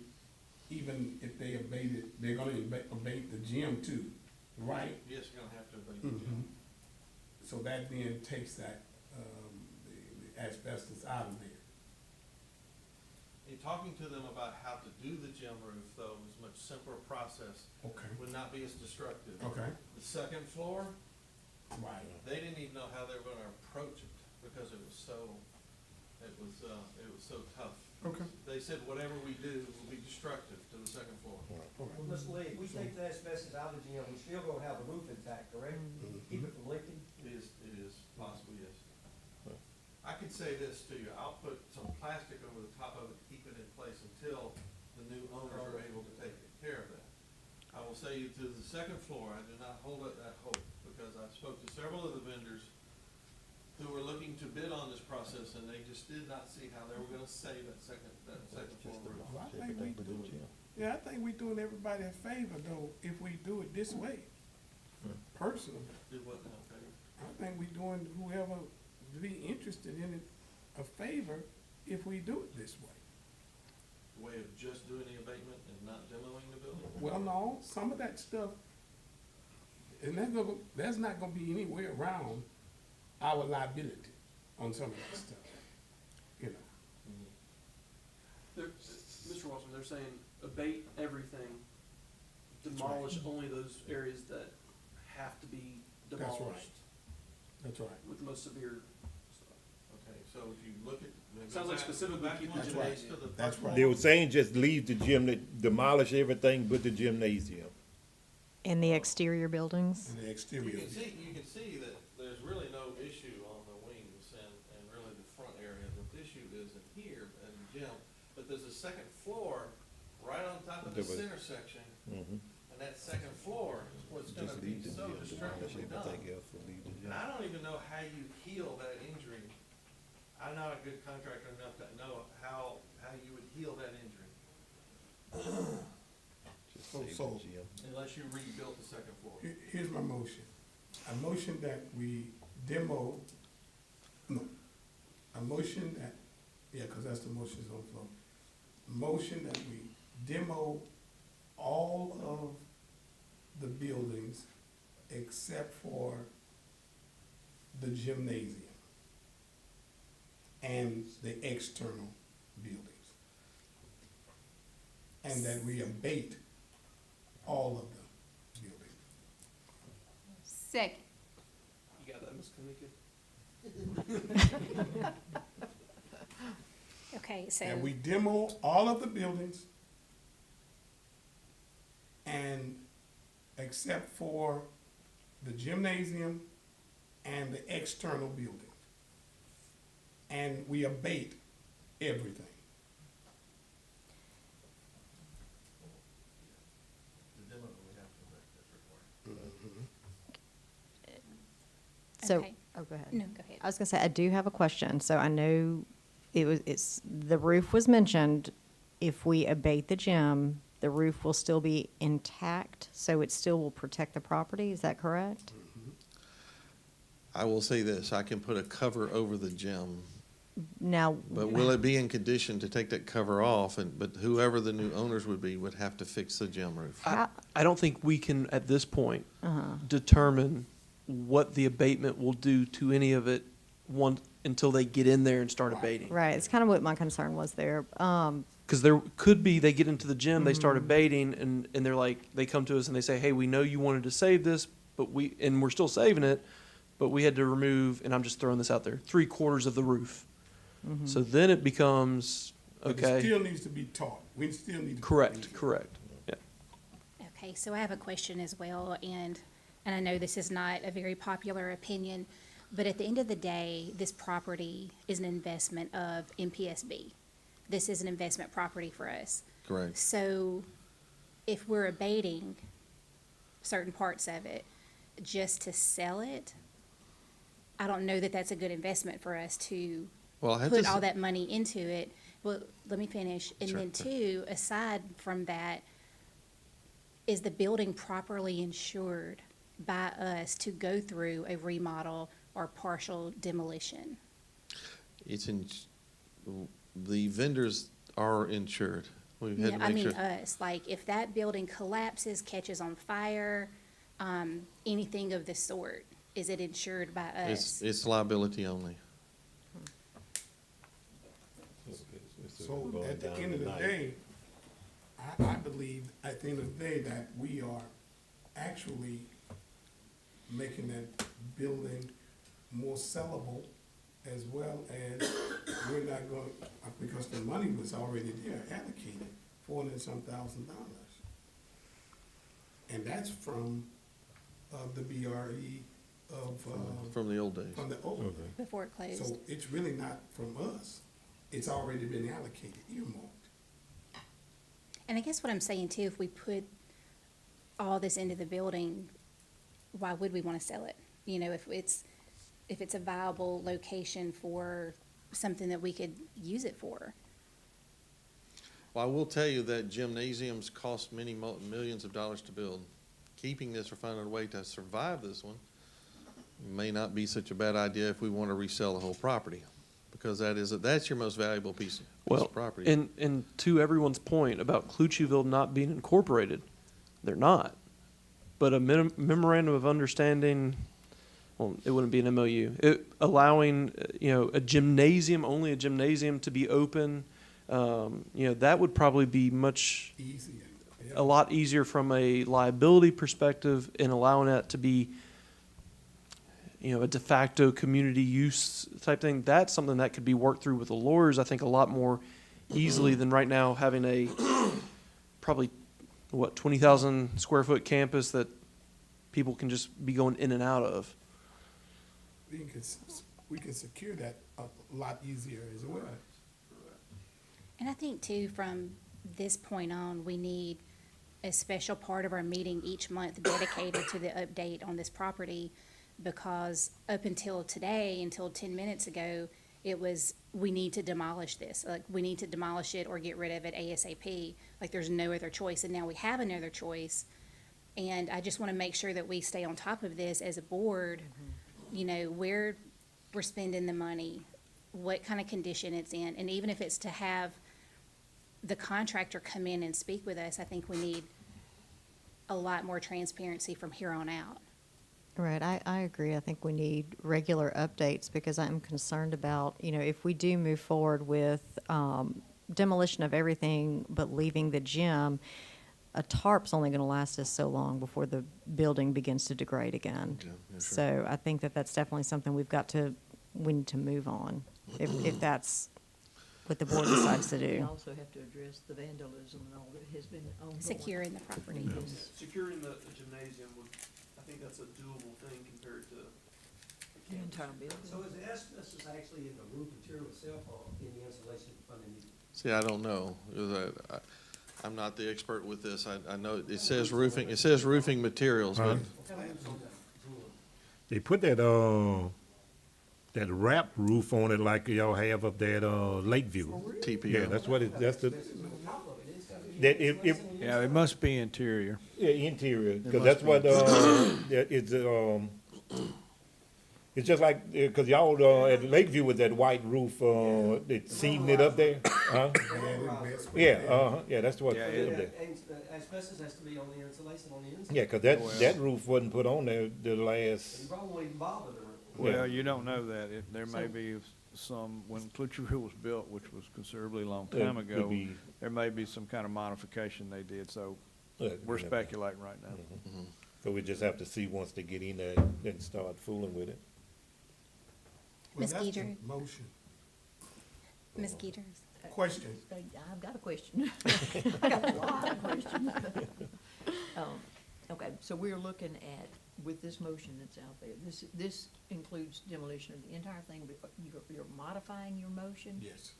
even if they abate it, they're gonna abate the gym too, right? Yes, you're gonna have to abate the gym. So that then takes that, the asbestos out of there. In talking to them about how to do the gym roof, though, was a much simpler process. Okay. Would not be as destructive. Okay. The second floor, Right. they didn't even know how they were gonna approach it, because it was so tough. Okay. They said whatever we do will be destructive to the second floor. Well, Mr. Lee, if we take the asbestos out of the gym, we still gonna have the roof intact, correct? Keep it from leaking? It is possible, yes. I could say this to you, I'll put some plastic over the top of it to keep it in place until the new owners are able to take care of that. I will say you to the second floor, I do not hold up that hope, because I spoke to several of the vendors who were looking to bid on this process, and they just did not see how they were gonna save that second floor roof. Well, I think we doing everybody a favor though, if we do it this way. Personally, Do what now, Peggy? I think we doing whoever be interested in it a favor if we do it this way. The way of just doing the abatement and not demoing the building? Well, no, some of that stuff, and that's not gonna be anywhere around our liability on some of that stuff, you know. Mr. Walter, they're saying abate everything, demolish only those areas that have to be That's demolished. right. That's right. With the most severe stuff. Okay, so if you look at. Sounds like specifically keep the gymnasium. That's right. They were saying just leave the gym, demolish everything but the gymnasium. In the exterior buildings? In the exterior. You can see that there's really no issue on the wings and really the front area. The issue is in here at the gym, but there's a second floor right on top of the center section. And that second floor is what's gonna be so destructively done. And I don't even know how you heal that injury. I'm not a good contractor enough to know how you would heal that injury. So Unless you rebuilt the second floor. here's my motion. A motion that we cause that's the motions on the floor. Motion that we demo all of the buildings except for the gymnasium and the external buildings. And that we abate all of the buildings. Second. You got that, Ms. Kanika? Okay, so. And we demo all of the buildings and except for the gymnasium and the external building. And we abate everything. The demo we have to make, that's required. So, Okay. oh, go ahead. No, go ahead. I was gonna say, I do have a question. So I know the roof was mentioned. If we abate the gym, the roof will still be intact, so it still will protect the property. Is that correct? I will say this, I can put a cover over the gym, Now, but will it be in condition to take that cover off? But whoever the new owners would be would have to fix the gym roof. I don't think we can, at this point, Uh-huh. determine what the abatement will do to any of it until they get in there and start abating. right, it's kind of what my concern was there. Because there could be, they get into the gym, they start Mhm. abating, and they're like, they come to us and they say, hey, we know you wanted to save this, but and we're still saving it, but we had to remove, and I'm just throwing this out there, 3/4 of the roof. Mhm. So then it becomes, But it okay. still needs to be taught. We still need to. Correct. Yeah. Okay, so I have a question as well, and I know this is not a very popular opinion, but at the end of the day, this property is an investment of NPSB. This is an investment property for us. Correct. So if we're abating certain parts of it just to sell it, I don't know that that's a good investment for us to Well, I had put to all s- that money into it. Well, let me finish. And Sure. then two, aside from that, is the building properly insured by us to go through a remodel or partial demolition? It's the vendors are insured. We've had Yeah, to I make mean sure. us, like if that building collapses, catches on fire, anything of the sort, is it insured by us? It's liability only. So at the end of the day, I believe at the end of the day that we are actually making that building more sellable, as well as we're not going, because the money was already there allocated, $400-some thousand. And that's from the BRE of. From the old days. From the old days. Before it closed. So it's really not from us. It's already been allocated, earmarked. And I guess what I'm saying too, if we put all this into the building, why would we want to sell it? You know, if it's a viable location for something that we could use it for. Well, I will tell you that gymnasiums cost many millions of dollars to build. Keeping this or finding a way to survive this one may not be such a bad idea if we want to resell the whole property, because that's your most valuable piece of property. And to everyone's point about Klutcherville not being incorporated, they're not. But a memorandum of understanding, well, it wouldn't be an MOU. Allowing, a gymnasium, only a gymnasium to be open, that would probably be a lot easier from a liability perspective, and allowing that to be, a de facto community use type thing. That's something that could be worked through with the lawyers, I think, a lot more easily than right now having a probably 20,000 square foot campus that people can just be going in and out of. We can secure that a lot easier as well. And I think too, from this point on, we need a special part of our meeting each month dedicated to the update on this property, because up until today, until 10 minutes ago, it was, we need to demolish this. Like, we need to demolish it or get rid of it ASAP. Like, there's no other choice. And now we have another choice. And I just want to make sure that we stay on top of this as a board, where we're spending the money, what kind of condition it's in. And even if it's to have the contractor come in and speak with us, I think we need a lot more transparency from here on out. Right, I agree. I think we need regular updates, because I'm concerned about, if we do move forward with demolition of everything but leaving the gym, a tarp's only going to last us so long before the building begins to degrade again. Yeah, sure. So I think that that's definitely something we need to move on, if that's what the board decides to We do. also have to address the vandalism and all that has been ongoing. Securing the property. Securing the gymnasium I think that's a doable thing compared to The entire building. So is the asbestos actually in the roof material itself or in the insulation underneath? See, I don't know. I'm not the expert with this. I know it says roofing. It says roofing materials, but They put that wrap roof on it like y'all have up there at Lakeview. TPO. Yeah, that's what Yeah, it must be interior. Yeah, interior, because must that's be what, interior. it's, It's just like, cause y'all, at Lakeview with that white roof, it's seeding it up there, huh? Yeah, yeah, that's what, up there. Asbestos has to be on the insulation on the inside. Yeah, cause that roof wasn't put on there the last. You probably won't even bother the roof. Well, you don't know that. There may be some, when Klutcherville was built, which was considerably long time Could ago, be. there may be some kind of modification they did, so we're speculating right now. So we just have to see once they get in there and start fooling with it. Well, that's the Skeeter. motion. Ms. Skeeters. Question. I've got a question. I got a lot of questions. Okay, so we're looking at, with this motion that's out there, this includes demolition of the entire thing, but you're modifying your motion? Yes.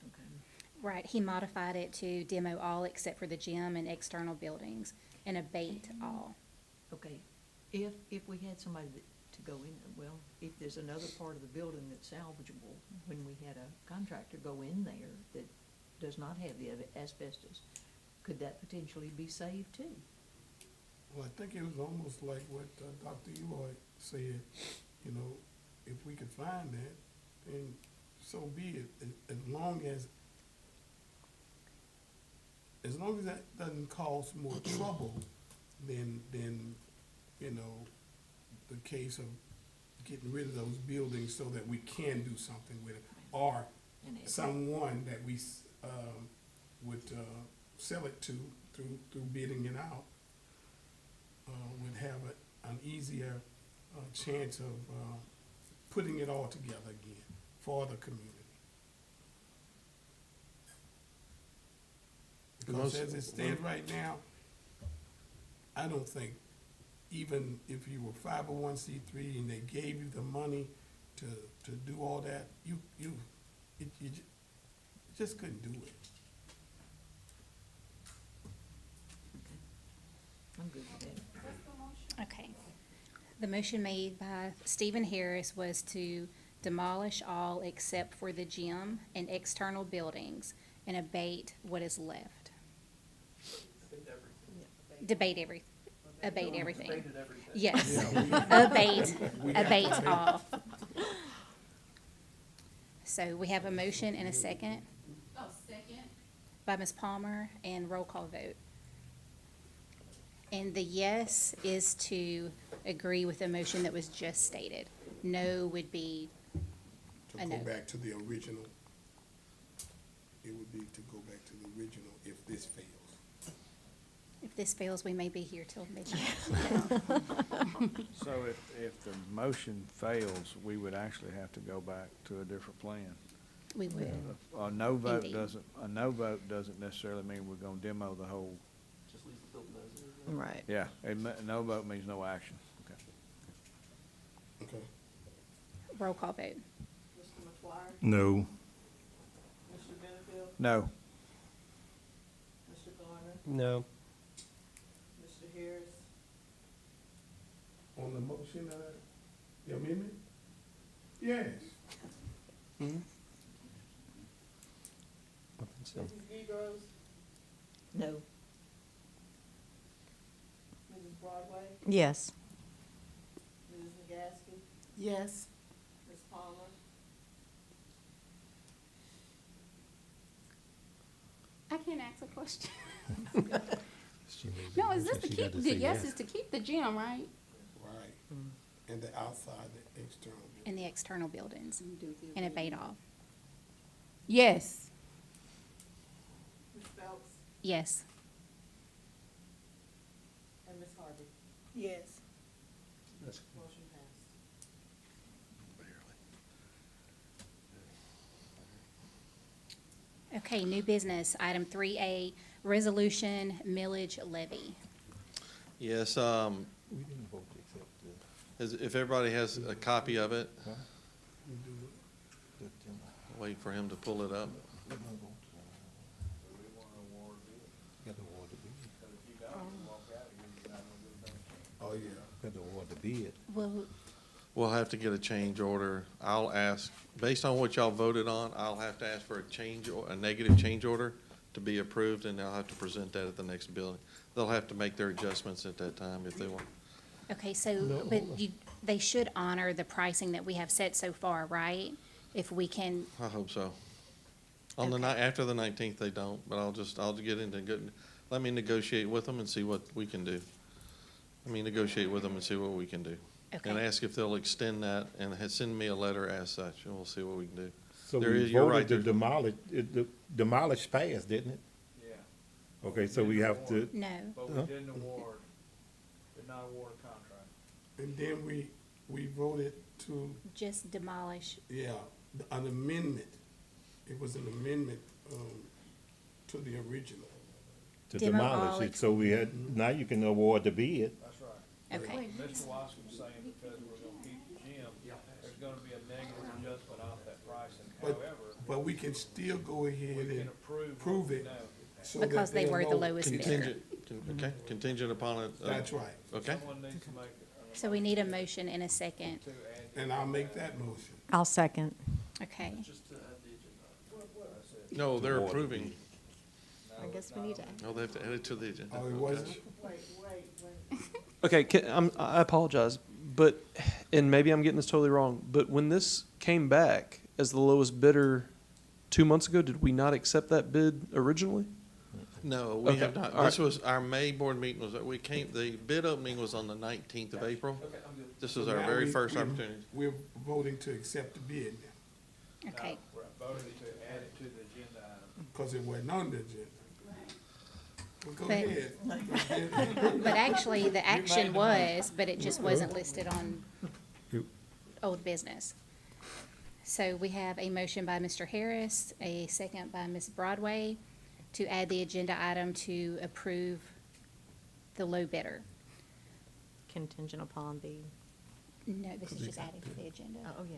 Okay. Right, he modified it to demo all except for the gym and external buildings and abate all. Okay, if we had somebody to go in, well, if there's another part of the building that's salvageable, when we had a contractor go in there that does not have the asbestos, could that potentially be saved too? Well, I think it was almost like what Dr. Eloy said, you know, if we could find that, then so be it, as long as that doesn't cause more trouble than, you know, the case of getting rid of those buildings so that we can do something with it, or someone that we would sell it to through bidding it out would have an easier chance of putting it all together again for the community. Because as it stands right now, I don't think, even if you were 501c3 and they gave you the money to do all that, you just couldn't do it. I'm good with that. Okay. The motion made by Stephen Harris was to demolish all except for the gym and external buildings and abate what is left. Abate everything. Yes. Abate all. So we have a motion and a second. Oh, second. By Ms. Palmer, and roll call vote. And the yes is to agree with the motion that was just stated. No would be a no. To go back to the original, it would be to go back to the original if this fails. If this fails, we may be here till midnight. So if the motion fails, we would actually have to go back to a different plan. We would. A no vote Indeed. doesn't necessarily mean we're gonna demo the whole. Just leave the building as is. Right. Yeah, a no vote means no action. Okay. Okay. Roll call vote. Mr. McGuire? No. Mr. Benefield? No. Mr. Garner? No. Mr. Harris? On the motion, the amendment? Yes. Mrs. Gedros? No. Mrs. Broadway? Yes. Mrs. Nagaski? Yes. Ms. Palmer? I can't ask a question. No, is this to keep, the yes is to keep the gym, right? Right. And the outside, the external. In the external buildings and abate all. Yes. Ms. Phelps? Yes. And Ms. Harvey? Yes. Motion passed. Okay, new business, item 3A, resolution millage levy. Yes, We didn't vote to accept if everybody has a copy of it, The wait for him to pull it up. Oh, yeah. Got to award the bid. Well, We'll have to get a change order. I'll ask, based on what y'all voted on, I'll have to ask for a negative change order to be approved, and they'll have to present that at the next building. They'll have to make their adjustments at that time if they want. okay, so, No, but hold on. you, they should honor the pricing that we have set so far, right? If we can, I hope so. On the night, after the 19th, they don't, but I'll get into good, let me negotiate with them and see what we can do. Negotiate with them and see what we can do. Okay. And ask if they'll extend that and send me a letter as such, and we'll see what we can do. So There we is- you're right, voted to there's- demolish, demolish passed, didn't it? Yeah. Okay, so we have to, no. But Huh? we did not award a contract. And then we voted to, Just demolish. yeah, an amendment. It was an amendment, to the original. to Demo all demolish it, so we had, now you can award the bid. That's right. Okay. Mr. Watts was saying because we're gonna keep the gym, there's gonna be a negative adjustment off that pricing. However, But we can still go ahead we can and approve. prove it. No. so that Because they they'll were the know. lowest bidder. Okay, contingent upon it. That's right. Okay, Someone needs to make So we need a motion in a second. to add. And I'll make that motion. I'll second. Okay. Just to add the agenda. no, they're approving. I guess we need to. No, they have to add it to the agenda. Oh, it wasn't? Okay, I apologize, but, and maybe I'm getting this totally wrong, but when this came back as the lowest bidder 2 months ago, did we not accept that bid originally? No, we Okay, have not. all This right. was, our May board meeting was, the bid opening was on the 19th of April. Okay, I'm good. This was So our now very we- first we- opportunity. We're voting to accept the bid now, Okay. We're voting to add it to the agenda item. because it wasn't on the agenda. Well, go But- ahead. But actually, the action made the was, but it just wasn't listed on old business. So we have a motion by Mr. Harris, a second by Ms. Broadway, to add the agenda item to approve the low bidder. Contingent upon the, No, this is just adding to the agenda. oh, yeah.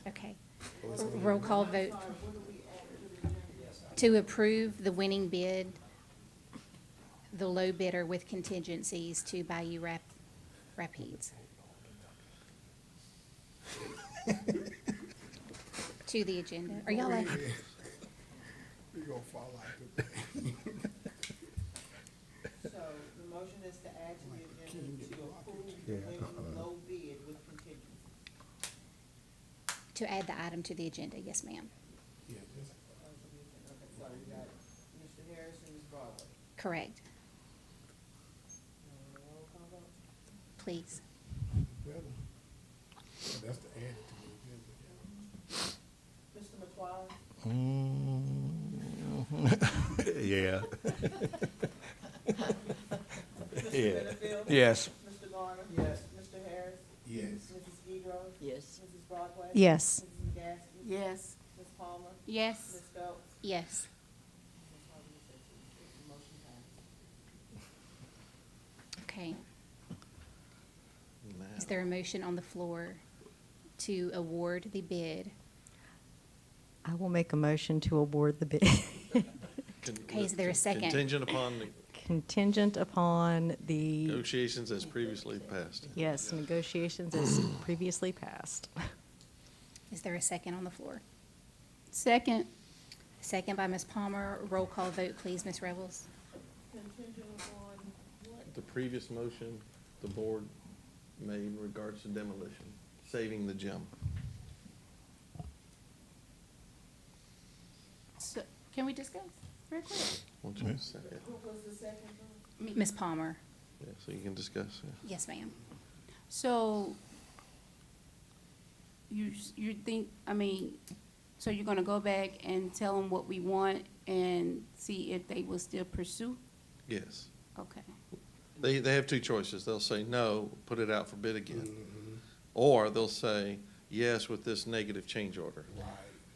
Okay. Roll call vote to approve the winning bid, the low bidder with contingencies to Bayou Rapids. To the agenda. Are y'all like, We're gonna fall out. So the motion is to add to the agenda to approve the winning low bid with contingency. to add the item to the agenda? Yes, ma'am. Yeah, just, Okay, so we got Mr. Harris and Ms. Broadway. Correct. Roll call vote? Please. well, that's to add it to Mr. McFarland? Yeah. Mr. Yeah. Benfield? Yes. Mr. Garner? Yes. Mr. Harris? the agenda. Yes. Mrs. Guidroz? Yes. Mrs. Broadway? Yes. Mrs. McGaskey? Yes. Ms. Palmer? Yes. Ms. Stokes? Yes. Motion passed. Okay. Is there a motion on the floor to award the bid? I will make a motion to award the bid. Okay, is there a second? Contingent upon the Contingent upon the, negotiations as previously passed. yes, negotiations as previously passed. Is there a second on the floor? Second. Second by Ms. Palmer. Roll call vote, please, Ms. Rebels. Contingent upon what? The previous motion the board made in regards to demolition, saving the gym. So, can we discuss real quick? Won't you second? Who was the second one? Ms. Palmer. Yeah, so you can discuss, yeah. Yes, ma'am. So, you think, so you're gonna go back and tell them what we want and see if they will still pursue? Yes. Okay. They have two choices. They'll say, no, put it out for bid again. Or they'll say, yes, with this negative change order.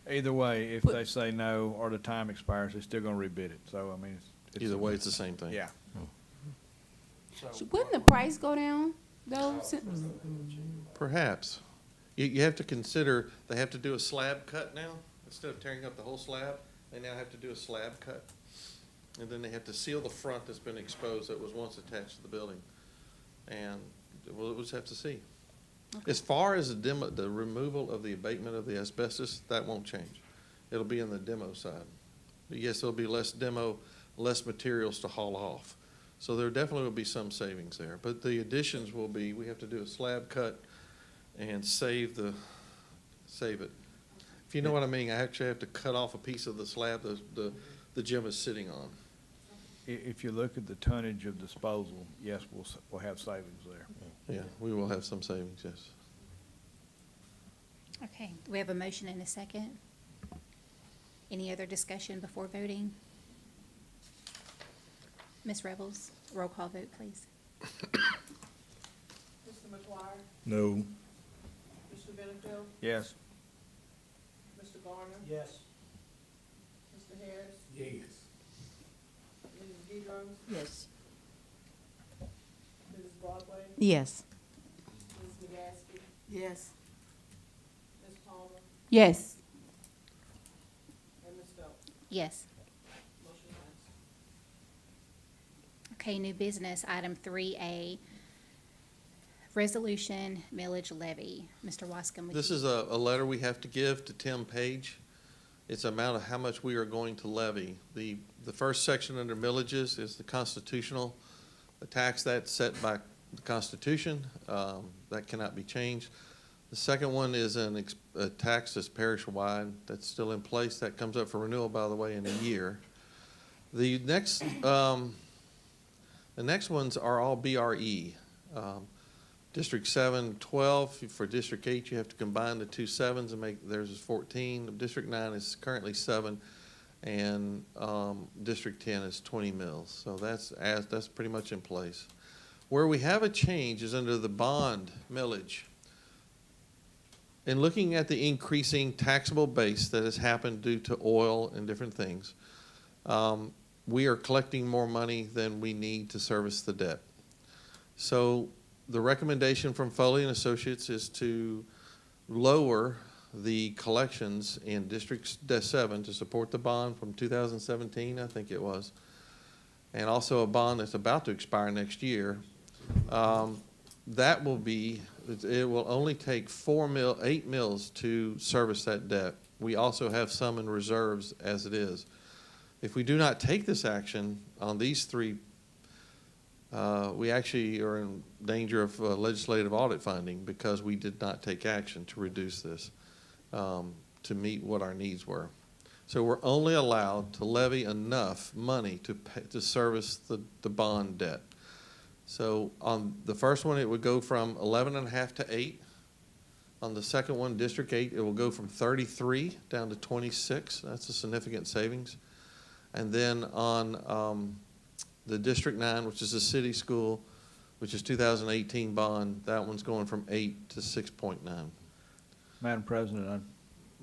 Either way, if they say no or the time expires, they're still gonna rebid it. So, I mean, it's. Either way, it's the same thing. Yeah. Wouldn't the price go down, though? Perhaps. You have to consider, they have to do a slab cut now. Instead of tearing up the whole slab, they now have to do a slab cut. And then they have to seal the front that's been exposed that was once attached to the building. And we'll just have to see. As far as the removal of the abatement of the asbestos, that won't change. It'll be in the demo side. But yes, there'll be less materials to haul off. So there definitely will be some savings there, but the additions will be, we have to do a slab cut and save it. If you know what I mean, I actually have to cut off a piece of the slab the gym is sitting on. If you look at the tonnage of disposal, yes, we'll have savings there. Yeah, we will have some savings, yes. Okay, we have a motion and a second. Any other discussion before voting? Ms. Rebels, roll call vote, please. Mr. McGuire? No. Mr. Benefield? Yes. Mr. Garner? Yes. Mr. Harris? Yes. Mrs. Dedrose? Yes. Mrs. Broadway? Yes. Mrs. McGaskey? Yes. Ms. Palmer? Yes. And Ms. Phelps? Yes. Motion passed. Okay, new business, item 3A, resolution millage levy. Mr. Wascom, would you? This is a letter we have to give to Tim Page. It's amount of how much we are going to levy. The first section under millages is the constitutional, the tax that's set by the Constitution. That cannot be changed. The second one is a tax that's parish-wide, that's still in place. That comes up for renewal, by the way, in a year. The next ones are all BRE. District 7, 12. For District 8, you have to combine the two 7s and make theirs is 14. District 9 is currently 7, and District 10 is 20 mils. So that's pretty much in place. Where we have a change is under the bond millage. In looking at the increasing taxable base that has happened due to oil and different things, we are collecting more money than we need to service the debt. So the recommendation from Foley and Associates is to lower the collections in District 7 to support the bond from 2017, I think it was, and also a bond that's about to expire next year. That will be, it will only take 8 mils to service that debt. We also have some in reserves as it is. If we do not take this action on these three, we actually are in danger of legislative audit funding because we did not take action to reduce this to meet what our needs were. So we're only allowed to levy enough money to service the bond debt. So on the first one, it would go from 11.5 to 8. On the second one, District 8, it will go from 33 down to 26. That's a significant savings. And then on the District 9, which is a city school, which is 2018 bond, that one's going from 8 to 6.9. Madam President, I'd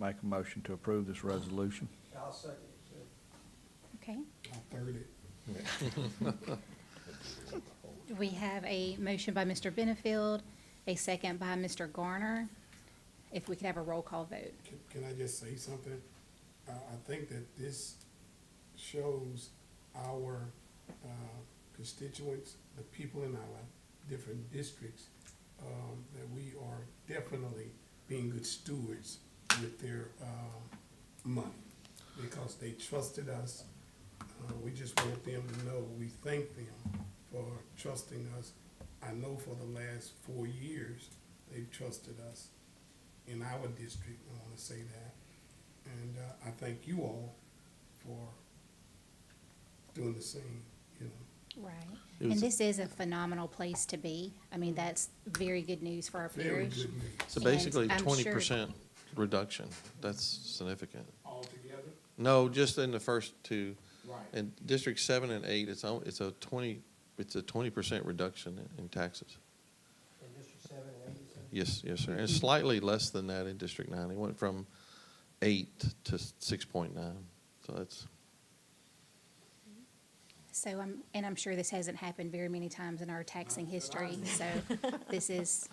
make a motion to approve this resolution. I'll second it, Okay. I'll third it. We have a motion by Mr. Benefield, a second by Mr. Garner. If we could have a roll call vote. Can I just say something? I think that this shows our constituents, the people in our different districts, that we are definitely being good stewards with their money because they trusted us. We just want them to know we thank them for trusting us. I know for the last 4 years, they've trusted us in our district, I want to say that. And I thank you all for doing the same, you know. Right. And this is a phenomenal place to be. I mean, that's very good news for our Very parish. good news. So basically, And I'm sure- 20% reduction. That's significant. Altogether? No, just in the first two. Right. In District 7 and 8, it's a 20% reduction in taxes. In District 7 and 8, you said? Yes, yes, sir. And slightly less than that in District 9. It went from 8 to 6.9. So that's. So I'm sure this hasn't happened very many times in our taxing history, so this is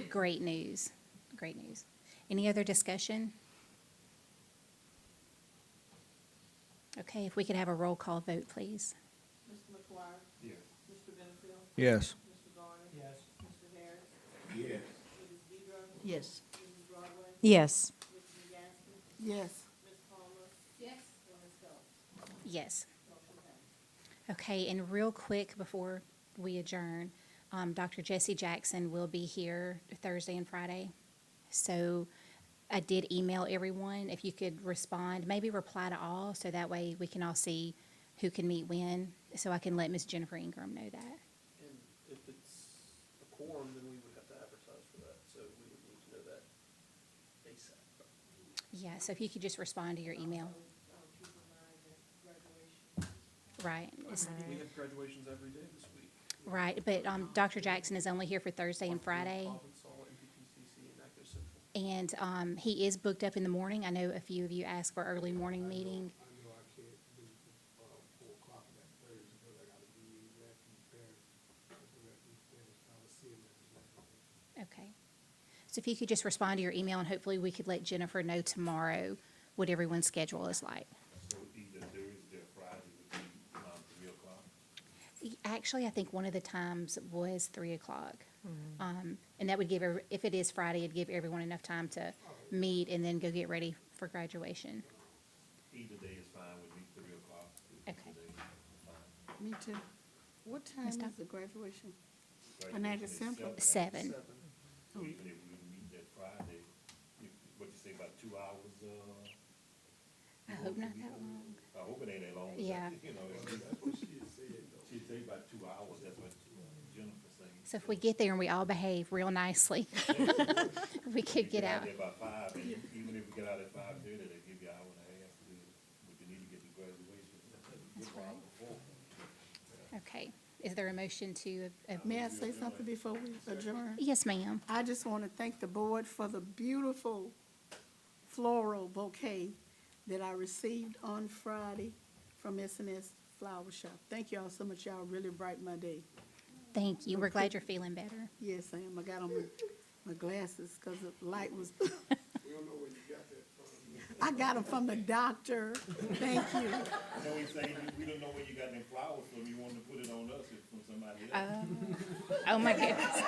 great news, great news. Any other discussion? Okay, if we could have a roll call vote, please. Mr. McGuire? Yes. Mr. Benefield? Yes. Mr. Garner? Yes. Mr. Harris? Yes. Mrs. Dedrose? Yes. Mrs. Broadway? Yes. Mrs. McGaskey? Yes. Ms. Palmer? Yes. And Ms. Phelps? Yes. Motion passed. Okay, and real quick before we adjourn, Dr. Jesse Jackson will be here Thursday and Friday. So I did email everyone. If you could respond, maybe reply to all, so that way we can all see who can meet when, so I can let Ms. Jennifer Ingram know that. And if it's a quorum, then we would have to advertise for that, so we would need to know that ASAP. Yeah, so if you could just respond to your email. Right. We have graduations every day this week. Right, but Dr. Jackson is only here for Thursday and Friday. Provincetown, NPSB, and Active Central. And he is booked up in the morning. I know a few of you asked for early morning meeting. I know I can't do 4 o'clock that Thursday because I gotta be in Refuge Parish. Refuge Parish, I was seeing that. Okay. So if you could just respond to your email, and hopefully we could let Jennifer know tomorrow what everyone's schedule is like. So either Thursday or Friday would be 3 o'clock? Actually, I think one of the times was 3 o'clock. And that would give, if it is Friday, it'd give everyone enough time to meet and then go get ready for graduation. Either day is fine with me, 3 o'clock. Okay. Either day is fine. Me too. What time Ms. is Doc- the graduation? Graduation Niagara is Central? 7. So even if we meet that Friday, what you say, about 2 hours, I hope not that long. I hope it ain't that long. but Yeah. You know, that's what she said, though. She'd say about 2 hours, that's what Jennifer said. So if we get there and we all behave real nicely, we could get out. There by 5, and even if we get out at 5:30, they give you an hour and a half to, but you need to get to graduation. That's right. Okay. Is there a motion to? May I say something before we adjourn? Yes, ma'am. I just want to thank the board for the beautiful floral bouquet that I received on Friday from S&S Flower Shop. Thank you all so much. Y'all really brightened my day. Thank you. We're glad you're feeling better. Yes, I am. I got on my glasses because the light was. We don't know where you got that from. I got them from the doctor. Thank you. You know, we say, we don't know where you got them flowers from, you want to put it on us or from somebody else. Oh, my goodness.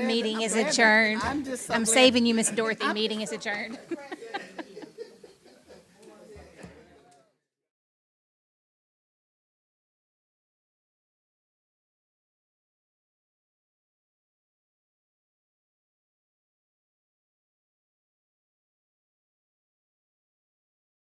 Meeting is I'm glad- adjourned. I'm just so I'm glad- saving you, Miss Dorothy. Meeting is adjourned.